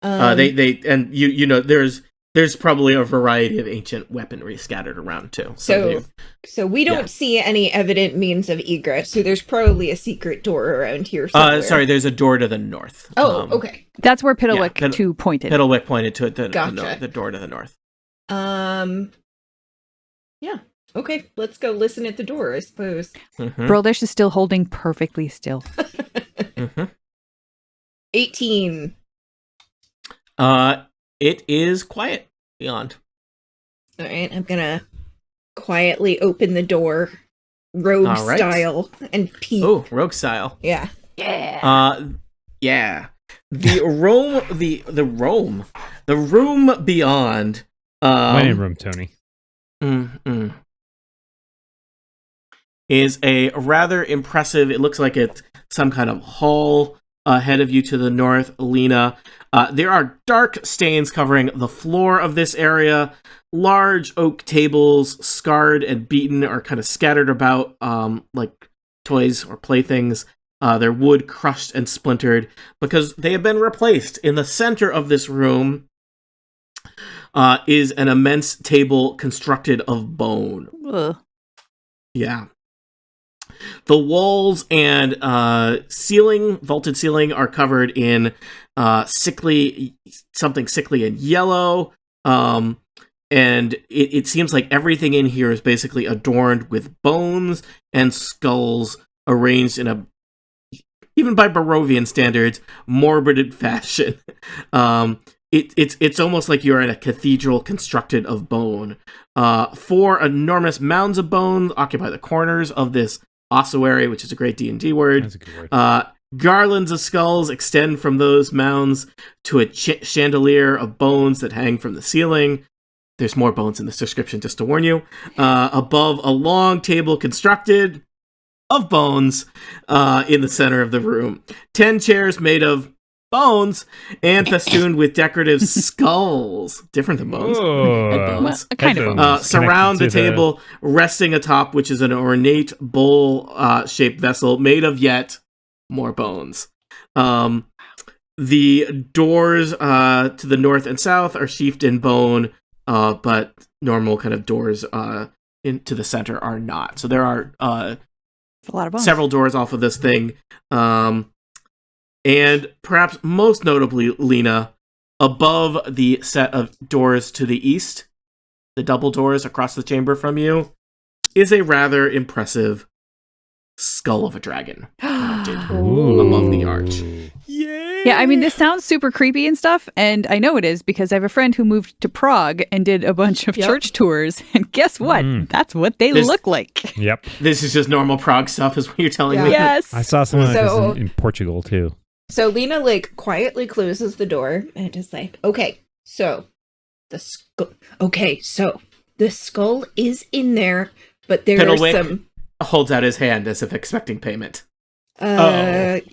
There's probably a variety of ancient weaponry scattered around too. So we don't see any evident means of egress. So there's probably a secret door around here somewhere. Sorry, there's a door to the north. Oh, okay. That's where Piddlewick 2 pointed. Piddlewick pointed to it. Gotcha. The door to the north. Yeah. Okay, let's go listen at the door, I suppose. Broldish is still holding perfectly still. 18. It is quiet beyond. All right, I'm gonna quietly open the door, rogue style, and peek. Oh, rogue style. Yeah. Yeah. The room beyond. My name room, Tony. Is a rather impressive. It looks like it's some kind of hall ahead of you to the north, Lena. There are dark stains covering the floor of this area. Large oak tables, scarred and beaten, are kind of scattered about like toys or playthings. Their wood crushed and splintered because they have been replaced. In the center of this room is an immense table constructed of bone. Ugh. Yeah. The walls and vaulted ceiling are covered in something sickly and yellow. And it seems like everything in here is basically adorned with bones and skulls arranged in a, even by Barovian standards, morbid fashion. It's almost like you're in a cathedral constructed of bone. 4 enormous mounds of bone occupy the corners of this ossuary, which is a great D&D word. That's a good word. Garlands of skulls extend from those mounds to a chandelier of bones that hang from the ceiling. There's more bones in this description, just to warn you. Above a long table constructed of bones in the center of the room. 10 chairs made of bones and festooned with decorative skulls. Different than bones. Oh, kind of. Surround the table, resting atop, which is an ornate bowl-shaped vessel made of yet more bones. The doors to the north and south are sheathed in bone, but normal kind of doors into the center are not. So there are It's a lot of bones. several doors off of this thing. And perhaps most notably, Lena, above the set of doors to the east, the double doors across the chamber from you, is a rather impressive skull of a dragon mounted above the arch. Yay! Yeah, I mean, this sounds super creepy and stuff, and I know it is because I have a friend who moved to Prague and did a bunch of church tours, and guess what? That's what they look like. Yep. This is just normal Prague stuff, is what you're telling me. Yes. I saw some of this in Portugal, too. So Lena, like, quietly closes the door and is like, okay, so the skull is in there, but there are Piddlewick some... holds out his hand as if expecting payment. I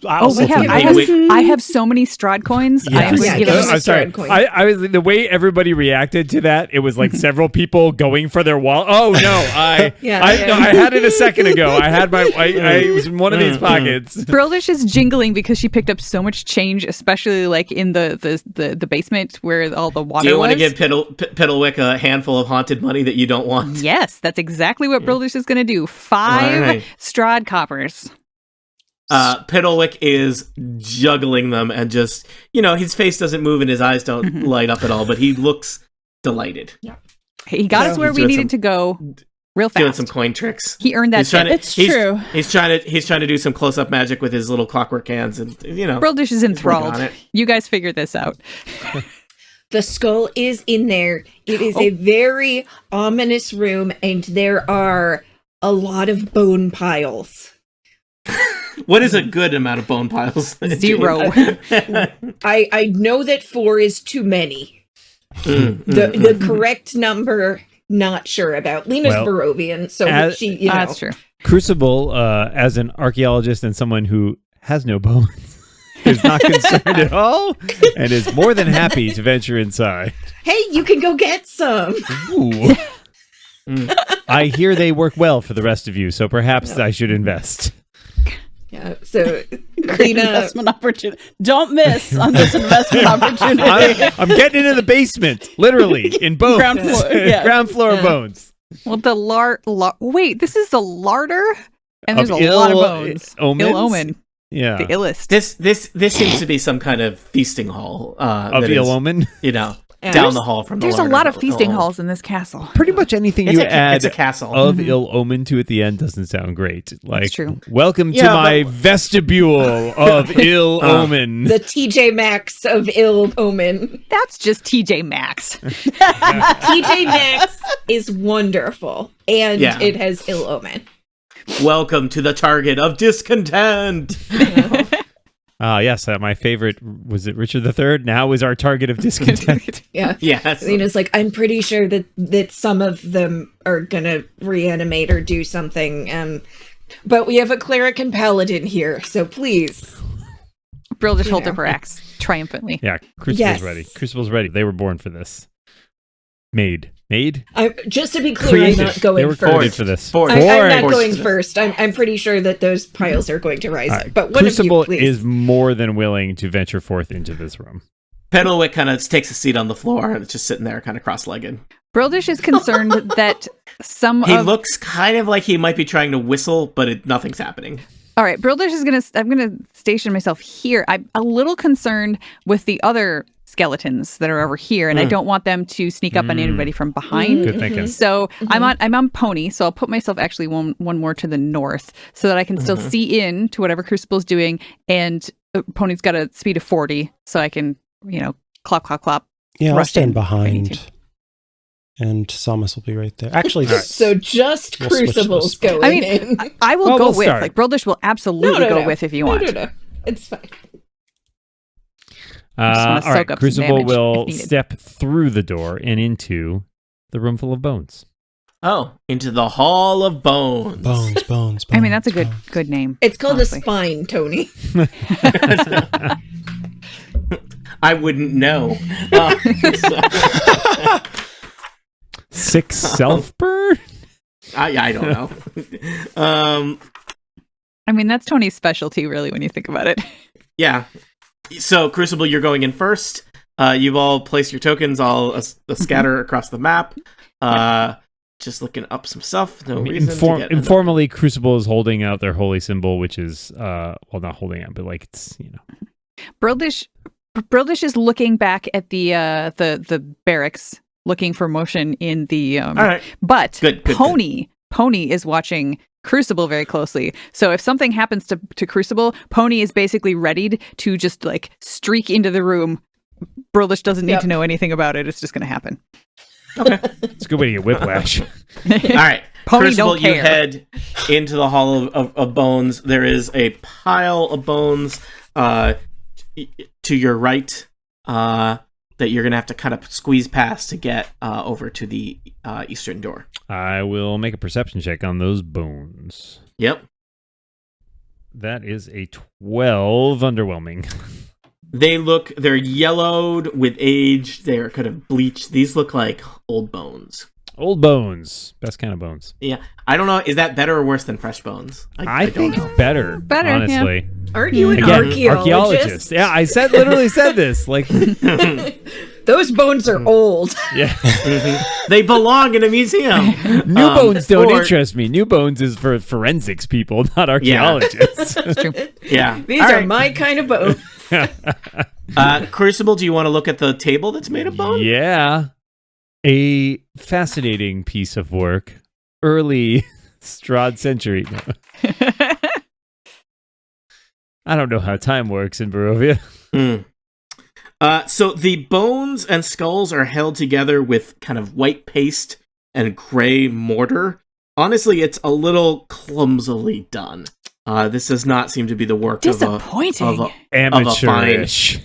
have so many Strahd coins. Yeah. I am going to give them. I'm sorry. I was the way everybody reacted to that. It was like several people going for their wallet. Oh no! I had it a second ago. I had my. I was in one of these pockets. Brildish is jingling because she picked up so much change, especially like in the basement where all the water was. Do you want to give Piddlewick a handful of haunted money that you don't want? Yes, that's exactly what Brildish is going to do. 5 Strahd coppers. Piddlewick is juggling them and just, his face doesn't move and his eyes don't light up at all, but he looks delighted. Yeah. He got us where we needed to go real fast. Doing some coin tricks. He earned that tip. It's true. He's trying to do some close-up magic with his little clockwork hands and, Brildish is enthralled. You guys figured this out. The skull is in there. It is a very ominous room, and there are a lot of bone piles. What is a good amount of bone piles? 0. I know that 4 is too many. The correct number, not sure about. Lena's Barovian, so she, That's true. Crucible, as an archaeologist and someone who has no bones, is not concerned at all, and is more than happy to venture inside. Hey, you can go get some. Ooh. I hear they work well for the rest of you, so perhaps I should invest. Yeah, so Great investment opportunity. Don't miss on this investment opportunity. I'm getting into the basement, literally, in bones. Ground floor, yeah. Ground floor bones. Well, the wait, this is the larder, and there's a lot of bones. Ill omen. Yeah, the illest. This seems to be some kind of feasting hall of ill omen. Down the hall from the There's a lot of feasting halls in this castle. Pretty much anything you add a castle. of ill omen to at the end doesn't sound great. Like, that's true. Welcome to my vestibule of ill omen. The TJ Maxx of ill omen. That's just TJ Maxx. TJ Maxx is wonderful, and it has ill omen. Welcome to the target of discontent. Yes, my favorite, was it Richard III? Now is our target of discontent. Yeah. Yes. Lena's like, I'm pretty sure that some of them are going to reanimate or do something. But we have a cleric and paladin here, so please. Brildish holds up her axe triumphantly. Yeah, Crucible's ready. Crucible's ready. They were born for this. Made? Just to be clear, I'm not going first. They were created for this. I'm not going first. I'm pretty sure that those piles are going to rise up. But one Crucible of you, please. is more than willing to venture forth into this room. Piddlewick kind of takes a seat on the floor and it's just sitting there kind of cross-legged. Brildish is concerned that he looks kind of like he might be trying to whistle, but nothing's happening. All right, Brildish is I'm gonna station myself here. I'm a little concerned with the other skeletons that are over here, and I don't want them to sneak up on anybody from behind. Good thinking. So I'm on Pony, so I'll put myself actually one more to the north so that I can still see in to whatever Crucible's doing, and Pony's got a speed of 40, so I can, clop, clop, clop. Yeah, I'll stand behind. And Samus will be right there. Actually, so just Crucible's going in. I will go with. Like, Brildish will absolutely go with if you want. No. It's fine. All right, Crucible will step through the door and into the room full of bones. Oh, into the Hall of Bones. Bones. I mean, that's a good name. It's called a spine, Tony. I wouldn't know. 6 self-burn? I don't know. I mean, that's Tony's specialty, really, when you think about it. Yeah. So, Crucible, you're going in first. You've all placed your tokens, all a scatter across the map. just looking up some stuff. No reason to get informally, Crucible is holding out their holy symbol, which is well, not holding out, but like it's Brildish is looking back at the barracks, looking for motion in the. All right. But good, Pony is watching Crucible very closely. So if something happens to Crucible, Pony is basically readied to just like streak into the room. Brildish doesn't need to know anything about it. It's just going to happen. Okay. It's a good way to get whiplash. All right. Pony Crucible, don't care. You head into the Hall of Bones. There is a pile of bones to your right that you're going to have to kind of squeeze past to get over to the eastern door. I will make a perception check on those bones. Yep. That is a 12. Underwhelming. They're yellowed with age. They're kind of bleached. These look like old bones. Old bones. Best kind of bones. Yeah. I don't know. Is that better or worse than fresh bones? I think better, honestly. Yeah. Aren't you an archaeologist? Yeah, I literally said this. Like, those bones are old. Yeah. They belong in a museum. New bones don't interest me. New bones is for forensics people, not archaeologists. That's true. Yeah. These are my kind of bones. Crucible, do you want to look at the table that's made of bone? Yeah. A fascinating piece of work. Early Strahd century. No. I don't know how time works in Barovia. So the bones and skulls are held together with kind of white paste and gray mortar. Honestly, it's a little clumsily done. This does not seem to be the work of a fine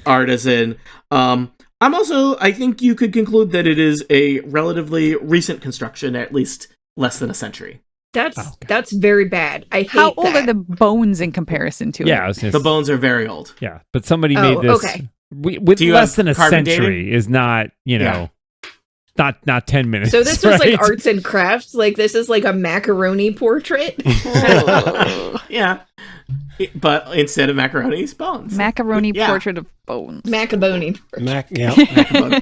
artisan. I think you could conclude that it is a relatively recent construction, at least less than a century. That's very bad. I hate How old that. are the bones in comparison to it? The bones are very old. Yeah, but somebody made this with less than a century dating? Is not, not 10 minutes. So this was like arts and crafts. Like this is like a macaroni portrait. Yeah. But instead of macaroni, it's bones. Macaroni portrait of bones. Macaboni.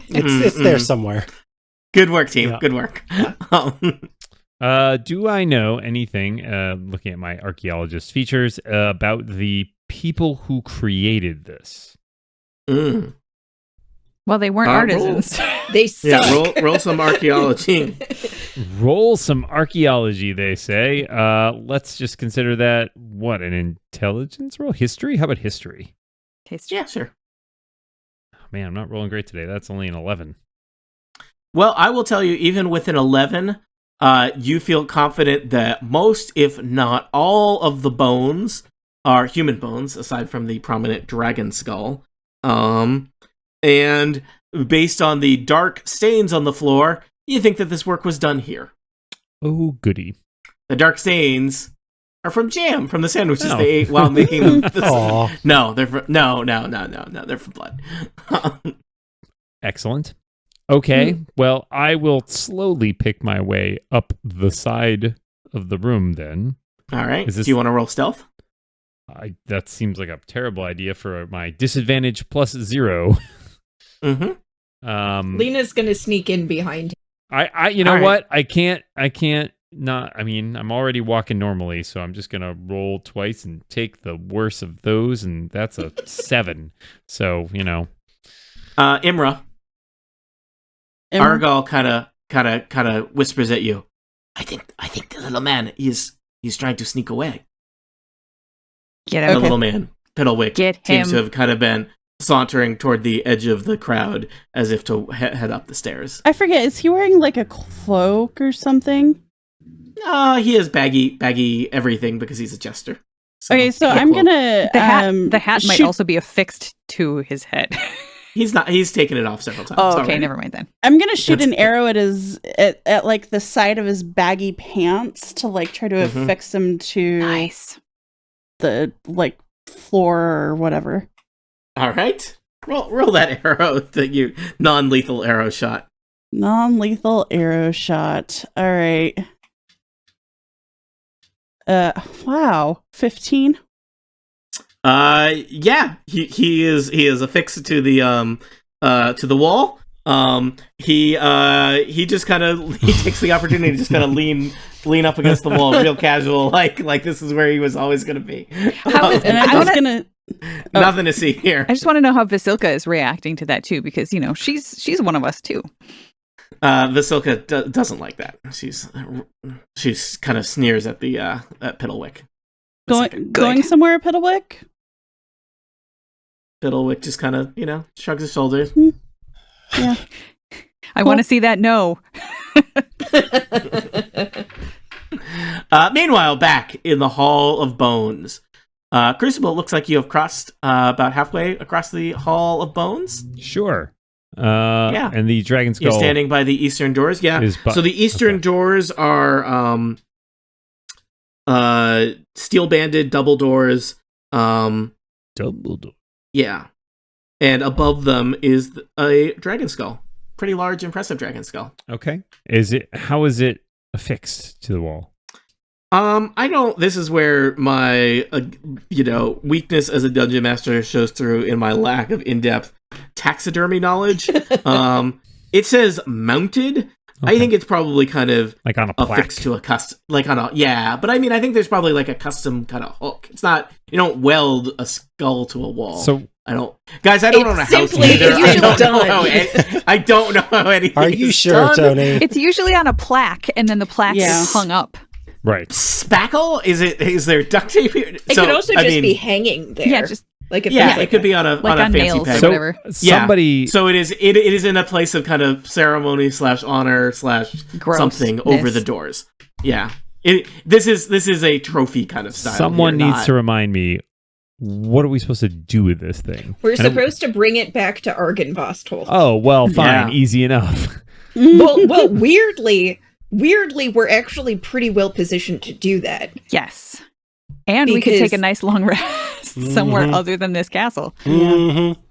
It's there somewhere. Good work, team. Yeah. Good work. Do I know anything, looking at my archaeologist features, about the people who created this? Well, they weren't artisans. They suck. Yeah, roll some archaeology. Roll some archaeology, they say. Let's just consider that, an intelligence roll? History? How about history? Yeah, sure. Oh, man, I'm not rolling great today. That's only an 11. Well, I will tell you, even with an 11, you feel confident that most, if not all, of the bones are human bones, aside from the prominent dragon skull. And based on the dark stains on the floor, you think that this work was done here. Oh, goody. The dark stains are from jam, from the sandwiches they ate while making them. No, they're from, no, they're from blood. Excellent. Okay, well, I will slowly pick my way up the side of the room then. All right. Do you want to roll stealth? That seems like a terrible idea for my disadvantage plus 0. Mm-hmm. Lena's gonna sneak in behind him. You know what? I can't not. I mean, I'm already walking normally, so I'm just gonna roll twice and take the worst of those, and that's a 7. So Imra. Argal kind of whispers at you. I think the little man he's trying to sneak away. Get him. The little man, Piddlewick, seems him. to have kind of been sauntering toward the edge of the crowd as if to head up the stairs. I forget, is he wearing like a cloak or something? He has baggy everything because he's a jester. So, okay, so I'm gonna the hat might also be affixed to his head. He's taken it off several times. Oh, okay, never mind then. I'm gonna shoot an arrow at like the side of his baggy pants to like try to affix him to the like floor or whatever. All right, roll that arrow that you non-lethal arrow shot. Non-lethal arrow shot. All right. Wow, 15. Yeah, he is affixed to the wall. He just kind of he takes the opportunity to just kind of lean up against the wall, real casual, like this is where he was always going to be. Nothing to see here. I just want to know how Vasilka is reacting to that too, because she's one of us too. Vasilka doesn't like that. She's kind of sneers at the at Piddlewick. Going somewhere, Piddlewick? Piddlewick just kind of shrugs his shoulders. Yeah. I want to see that no. Meanwhile, back in the Hall of Bones, Crucible, looks like you have crossed about halfway across the Hall of Bones. Sure. Yeah. And the Dragon Skull. You're standing by the eastern doors. Yeah. So the eastern doors are steel-banded double doors. Double door. Yeah. And above them is a dragon skull. Pretty large, impressive dragon skull. Okay. How is it affixed to the wall? This is where my, weakness as a dungeon master shows through in my lack of in-depth taxidermy knowledge. It says mounted. Okay. I think it's probably kind of like on a plaque. Affixed to a custom, but I mean, I think there's probably like a custom kind of hook. It's not, you don't weld a skull to a wall. So I don't own a house either. I don't know how anything. Are you sure, done. Tony? It's usually on a plaque, and then the plaque is hung up. Right. Spackle? Is there duct tape here? It could also be hanging there. Yeah, just it could be on a fancy nails peg. or whatever. So it is in a place of kind of ceremony / honor / something over the doors. Yeah. This is a trophy kind of style. Someone needs to remind me, what are we supposed to do with this thing? We're supposed to bring it back to Argynvostholt. Oh, well, fine. Yeah. Easy enough. well, weirdly, we're actually pretty well positioned to do that. Yes. And we could take a nice long rest somewhere other than this castle. Mm-hmm.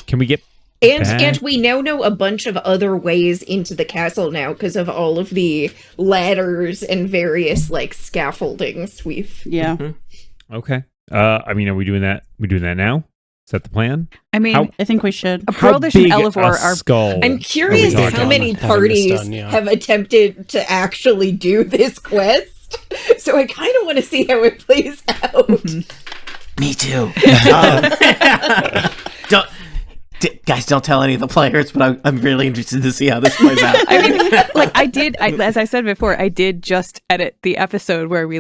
Can we get And we now know a bunch of other ways into the castle now because of all of the ladders and various scaffoldings we've. Yeah. Mm-hmm. Okay. Are we doing that? We doing that now? Is that the plan? I mean, I think we should. Brodish and Elevor are skull. I'm curious how many parties have attempted to actually do this quest. So I kind of want to see how it plays out. Me too. Guys, don't tell any of the players, but I'm really interested to see how this plays out. I mean, as I said before, I did just edit the episode where we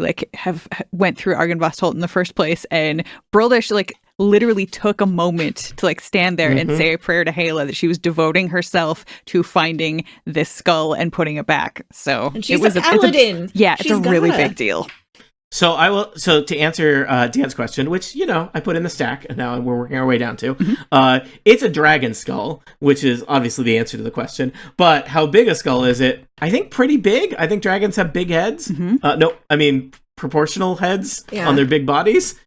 went through Argynvostholt in the first place, and Brodish literally took a moment to stand there and say a prayer to Hela that she was devoting herself to finding this skull and putting it back. So and she's a paladin. It's a really big deal. So So to answer Dan's question, which I put in the stack, and now we're working our way down to, it's a dragon skull, which is obviously the answer to the question. But how big a skull is it? I think pretty big. I think dragons have big heads. No, I mean proportional heads on their big bodies.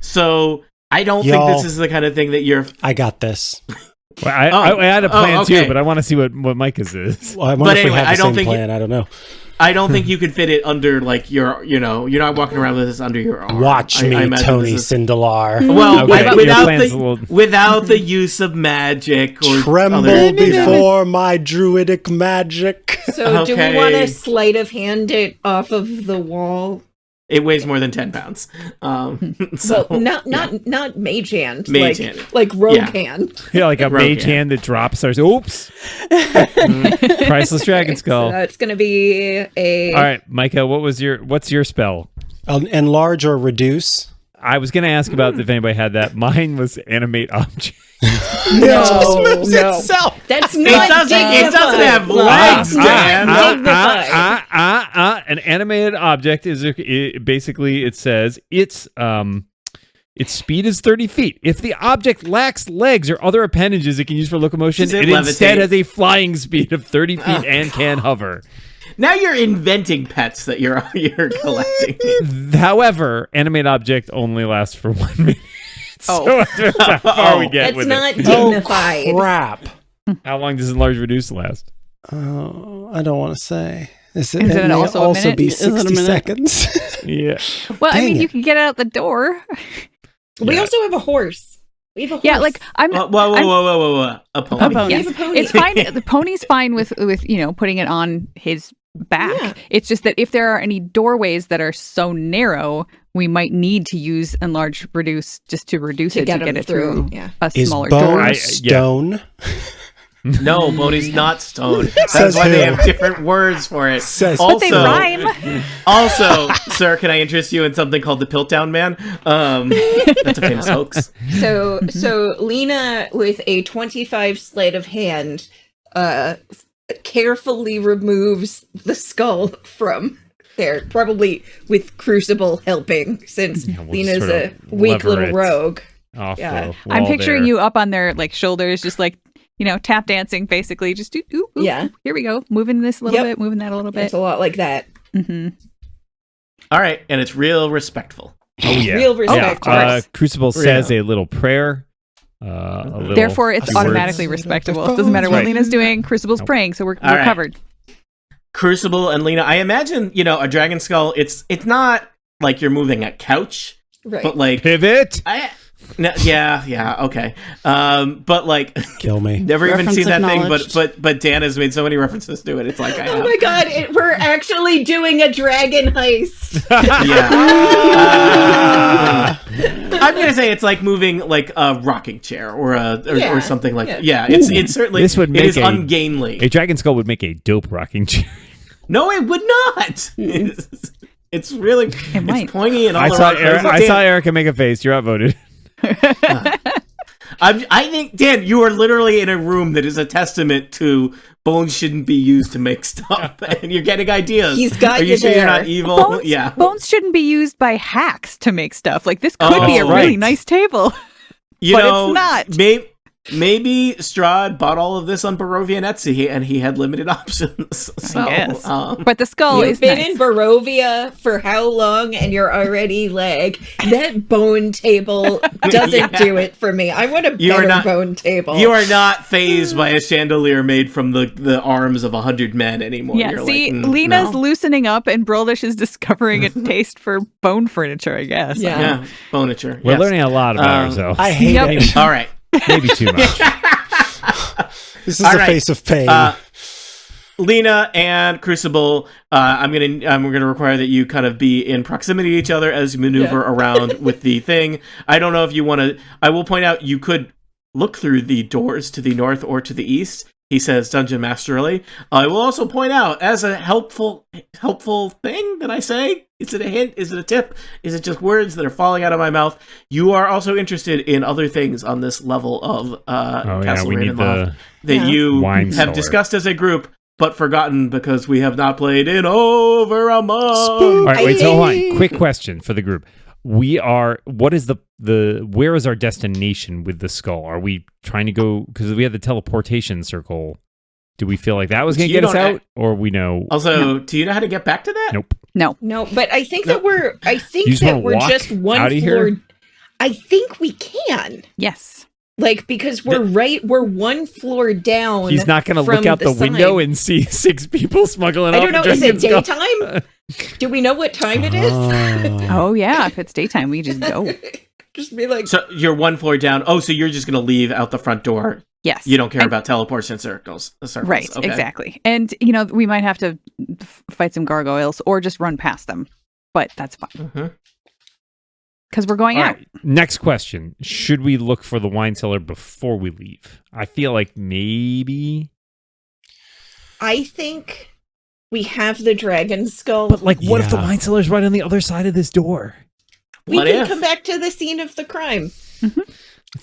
So I don't think this is the kind of thing that you're. I got this. Well, I had a plan too, but I want to see what Micah's is. Well, I wonder if we have the same plan. I don't know. I don't think you could fit it under your, you're not walking around with this under your arm. Watch me, Tony Sindelar. Well, without the use of magic or tremble before my druidic magic. So do we want to sleight of hand it off of the wall? It weighs more than 10 pounds. So not mage hand. Mage hand. Like rogue hand. Yeah, like a mage hand that drops. Oops. Priceless dragon skull. So it's going to be a... All right, Micah, what's your spell? Enlarge or reduce. I was going to ask about if anybody had that. Mine was animate object. No. That's not it doesn't have legs, Dan. An animated object is basically, it says its speed is 30 feet. If the object lacks legs or other appendages it can use for locomotion, it instead has a flying speed of 30 feet and can hover. Now you're inventing pets that you're collecting. However, animate object only lasts for 1 minute. So that's how far we get with it. That's not dignified. Oh, crap. How long does enlarge reduce last? I don't want to say. Is it also a minute? Be 60 seconds? Yeah. Well, I mean, you can get out the door. We also have a horse. We have a horse. Yeah, like Whoa. A pony. A pony. We have a pony. It's fine. The pony's fine with putting it on his back. Yeah. It's just that if there are any doorways that are so narrow, we might need to use enlarge reduce just to reduce it to get it through a Is smaller bone door. stone? No, Boney's not stone. That's Says why who? they have different words for it. But they rhyme. Also, sir, can I interest you in something called the Piltdown Man? That's a famous hoax. So Lena, with a 25 sleight of hand, carefully removes the skull from there, probably with Crucible helping, since Lena's a weak little rogue. Yeah. I'm picturing you up on their like shoulders, just like tap dancing, basically. Just here we go, moving this a little bit, moving that a little bit. It's a lot like that. Mm-hmm. All right, and it's real respectful. Oh yeah, real respect. Crucible says a little prayer. Therefore, it's automatically respectable. It doesn't matter what Lena's doing. Crucible's praying, so we're covered. Crucible and Lena, I imagine a dragon skull. It's not like you're moving a couch, Right. but like pivot. Okay. But like, Kill me. never even Reference seen that thing. acknowledged. But Dan has made so many references to it. It's like, Oh my god, we're actually doing a dragon heist. I'm gonna say it's like moving like a rocking chair or something like that. Yeah, it's certainly This would make it is ungainly. A dragon skull would make a dope rocking chair. No, it would not. It's really it's pointy and all I around. saw Erica make a face. You're outvoted. I think, Dan, you are literally in a room that is a testament to bones shouldn't be used to make stuff, and you're getting ideas. He's got Are you sure there. you're not evil? Bones shouldn't be used by hacks to make stuff. Like this could be a really nice table, it's not. Maybe Strahd bought all of this on Barovia Etsy, and he had limited options. So, yes. But the skull You've is been nice. in Barovia for how long, and you're already like, that bone table doesn't do it for me. I want a better bone table. You are not fazed by a chandelier made from the arms of 100 men anymore. Yeah, You're see, like, Lena's loosening up, and Broldish is discovering a taste for bone furniture, I guess. Yeah, bonature. We're learning a lot about ourselves. I hate it. All right. Maybe too much. This is the face of pain. Lena and Crucible, we're gonna require that you kind of be in proximity to each other as you maneuver around with the thing. I don't know if you want to. I will point out you could look through the doors to the north or to the east. He says, Dungeon Masterly. I will also point out, as a helpful thing that I say, is it a hint? Is it a tip? Is it just words that are falling out of my mouth? You are also interested in other things on this level of Castle Ravenloft that you have discussed as a group, but forgotten because we have not played in over a month. All right, wait, so hold on. Quick question for the group. What is where is our destination with the skull? Are we trying to go, because we had the teleportation circle. Do we feel like that was going to get us out, or we know? Also, do you know how to get back to that? Nope. No, but I think that we're just one out of floor. Here? I think we can. Yes. Like, because we're one floor down. He's not going to look out the window and see 6 people smuggling off. I don't know. Is it daytime? Do we know what time it is? Oh, yeah. If it's daytime, we just go. Just be like. So you're one floor down. Oh, so you're just going to leave out the front door. Yes. You don't care about teleportation circles. Right. Okay. Exactly. And, we might have to fight some gargoyles or just run past them. But that's fine. Mm-hmm. Because we're going out. Right. Next question. Should we look for the wine cellar before we leave? I feel like maybe. I think we have the dragon skull. But what if the wine cellar's right on the other side of this door? We can come back to the scene of the crime. Mm-hmm.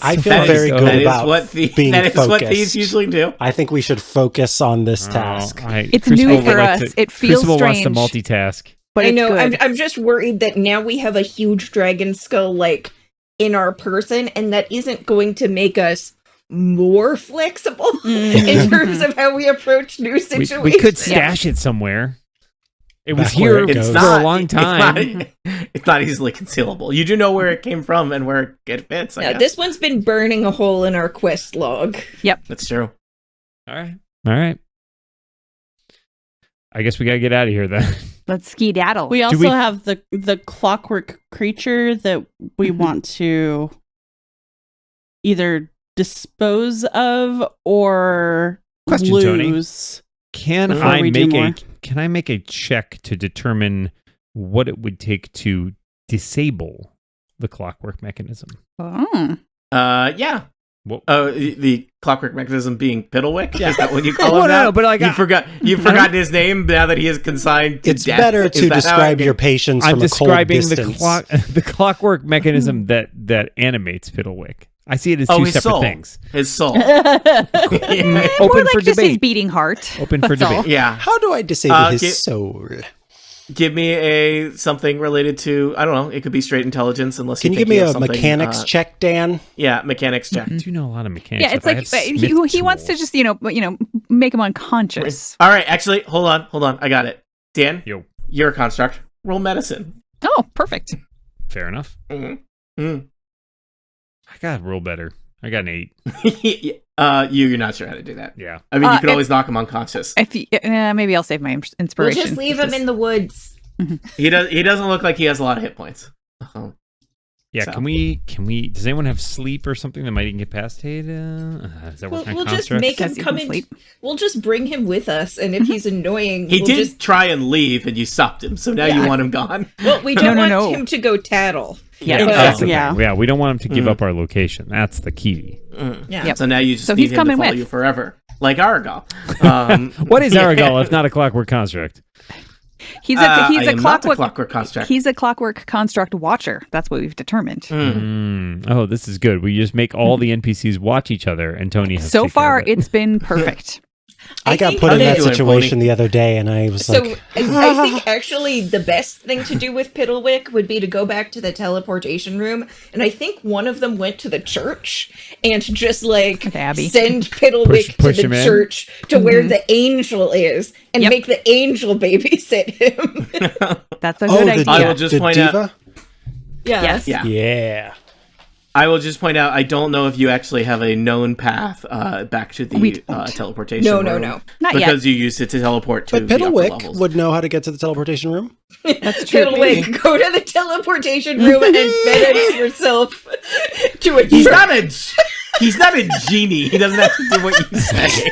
I feel very good about being that is focused. what thieves usually do. I think we should focus on this task. It's new for us. It feels Crucible strange. wants to multitask. But I know. good. I'm just worried that now we have a huge dragon skull in our person, and that isn't going to make us more flexible in terms of how we approach new situations. We could stash it somewhere. It was here for a long time. It's not easily concealable. You do know where it came from and where it fits. Now, this one's been burning a hole in our quest log. Yep. That's true. All right. I guess we gotta get out of here then. Let's skedaddle. We also have the clockwork creature that we want to either dispose of or Question, lose. Tony. Can I make a check to determine what it would take to disable the clockwork mechanism? Oh. Yeah. Well, the clockwork mechanism being Piddlewick? Yeah. Is that what you call him now? No, but like you've forgotten his name now that he is consigned to It's death. better to describe your patience from a cold distance. the clockwork mechanism that animates Piddlewick. I see it as two separate things. His soul. More Open like for just his debate. beating heart. Open for That's all. debate. Yeah. How do I disable his soul? Give me something related to, I don't know, it could be straight intelligence unless Can you give me a mechanics check, Dan? Yeah, mechanics check. I do know a lot of mechanics. Yeah, it's like he wants to just make him unconscious. All right, actually, hold on, I got it. Dan, Yo. you're a construct. Roll medicine. Oh, perfect. Fair enough. Mm-hmm. I got to roll better. I got an 8. You're not sure how to do that. Yeah. I mean, you can always knock him unconscious. Maybe I'll save my inspiration. We'll just leave him in the woods. He doesn't look like he has a lot of hit points. Yeah, So. can we does anyone have sleep or something that might incapacitate? Does that work on We'll just construct? make him Yes, you come can in. sleep. We'll just bring him with us, and if he's annoying, He we'll did just. try and leave, and you stopped him, so now you Yeah. want him gone. Well, we don't want No. him to go tattle. Yeah, But- That's the Yeah. thing. Yeah, we don't want him to give up our location. That's the key. Yeah. Yep. So now you just So need he's him to coming follow with. you forever, like Aragol. What is Aragol if not a clockwork construct? He's I a am not the clockwork. clockwork construct. He's a clockwork construct watcher. That's what we've determined. Oh, this is good. We just make all the NPCs watch each other, and Tony has to So take far, care of it. it's been perfect. I got think- put in that doing, situation the other day, and I was So like, I think actually the best thing to do with Piddlewick would be to go back to the teleportation room, and I think one of them went to the church and just like Okay, Abby. send Piddlewick Push to him the in. church to where the angel is and Yep. make the angel babysit him. That's a "Oh, good the, idea. I will just the point out- diva." Yeah. Yes. Yeah. Yeah. I will just point out, I don't know if you actually have a known path back to the We don't. teleportation No, room. no, no. Not because you used it to teleport to But the upper Piddlewick levels. would know how to get to the teleportation room. That's true. Piddlewick, go to the teleportation room and FedEx yourself to a He's church. not a genie. He doesn't have to do what you say.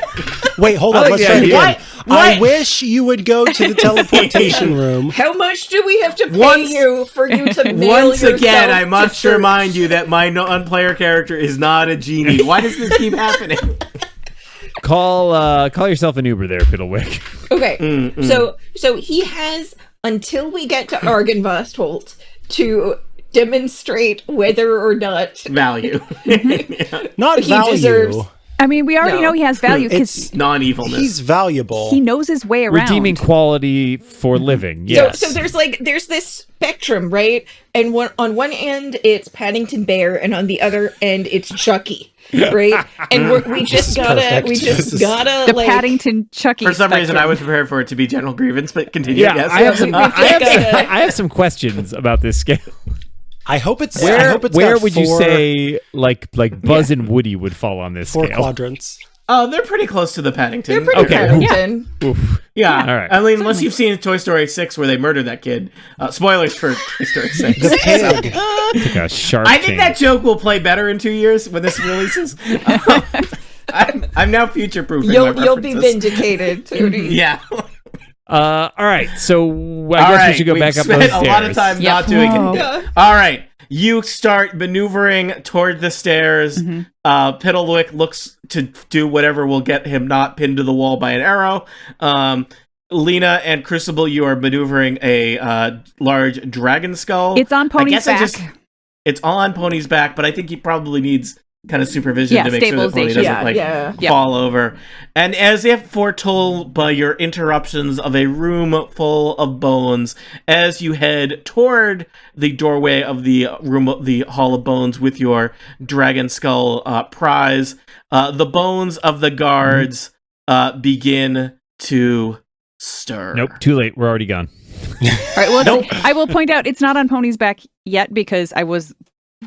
Wait, hold I on. like Let's the try it idea. again. What? I wish you would go to the teleportation room. How much do we have to pay Once- you for you to mail Once yourself again, I to must church? remind you that my non-player character is not a genie. Why does this keep happening? Call yourself an Uber there, Piddlewick. Okay, so he has until we get to Argynvostholt to demonstrate whether or not Value. Not He value. deserves- I mean, we already No. know he has value because It's Non-evilness. he's valuable. he knows his way around. Redeeming quality for living. Yes. So there's this spectrum, right? And on one end it's Paddington Bear, and on the other end it's Chucky, right? And we just is gotta perfect. This is- gotta the Paddington-Chucky. For some reason, I spectrum. was prepared for it to be general grievance, but continue. yeah, Yes. I have some. we just gotta- I have some questions about this scale. I hope it's. I Where hope it's where got would you four- say like Buzz and Woody would fall on this four scale? quadrants? Oh, they're pretty close to the Paddington. They're pretty Okay. Paddington. Oof. Yeah. All right. I mean, unless you've seen Toy Story 6 where they murdered that kid. Spoilers for Toy Story 6. The pig. Like a sharp I think thing. that joke will play better in 2 years when this releases. I'm now future-proofing my You'll be references. vindicated, Tony. Yeah. All right. So I guess we should go back up those spent stairs. a lot of time Yep. not doing Whoa. it. Yeah. All right. You start maneuvering toward the stairs. Piddlewick looks to do whatever will get him not pinned to the wall by an arrow. Lena and Crucible, you are maneuvering a large dragon skull. It's on Pony's back. It's on Pony's back, but I think he probably needs kind of supervision to make sure that Pony stabilization. doesn't Yeah. fall over. And as if foretold by your interruptions of a room full of bones, as you head toward the doorway of the room, the Hall of Bones, with your dragon skull prize, the bones of the guards begin to stir. Nope. Too late. We're already gone. All right. Well, I will point out it's not on Pony's back yet because I was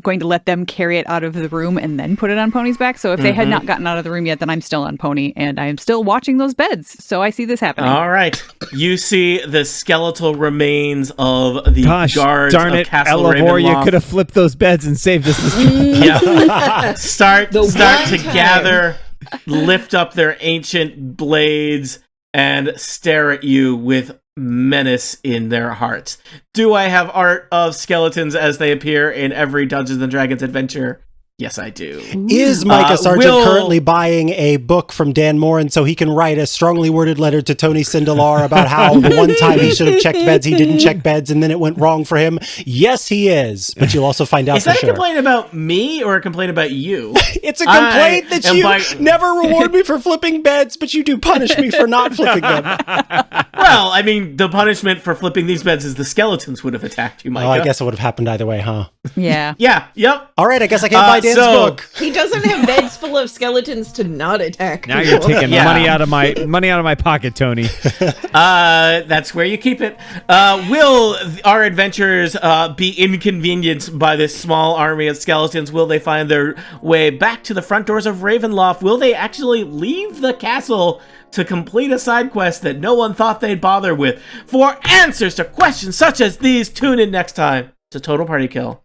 going to let them carry it out of the room and then put it on Pony's back. So if they had not gotten out of the room yet, then I'm still on Pony and I am still watching those beds. So I see this happening. All right. You see the skeletal remains of the guards darn of it, Castle Elevor, Ravenloft. you could have flipped those beds and saved us this Yeah. Start to gather, lift up their ancient blades, and stare at you with menace in their hearts. Do I have art of skeletons as they appear in every Dungeons & Dragons adventure? Yes, I do. Is Micah Sargent currently buying a book from Dan Morin so he can write a strongly worded letter to Tony Sindelar about how the one time he should have checked beds, he didn't check beds, and then it went wrong for him? Yes, he is. But you'll also find out is for that sure. a complaint about me or a complaint about you? It's a complaint that you never reward me for flipping beds, but you do punish me for not flipping them. Well, I mean, the punishment for flipping these beds is the skeletons would have attacked you, Micah. Oh, I guess it would have happened either way, huh? Yeah. Yeah, yep. All right, I guess I can't buy Dan's book. He doesn't have beds full of skeletons to not attack Now people. you're taking money out of my pocket, Tony. That's where you keep it. Will our adventurers be inconvenienced by this small army of skeletons? Will they find their way back to the front doors of Ravenloft? Will they actually leave the castle to complete a side quest that no one thought they'd bother with? For answers to questions such as these, tune in next time to Total Party Kill.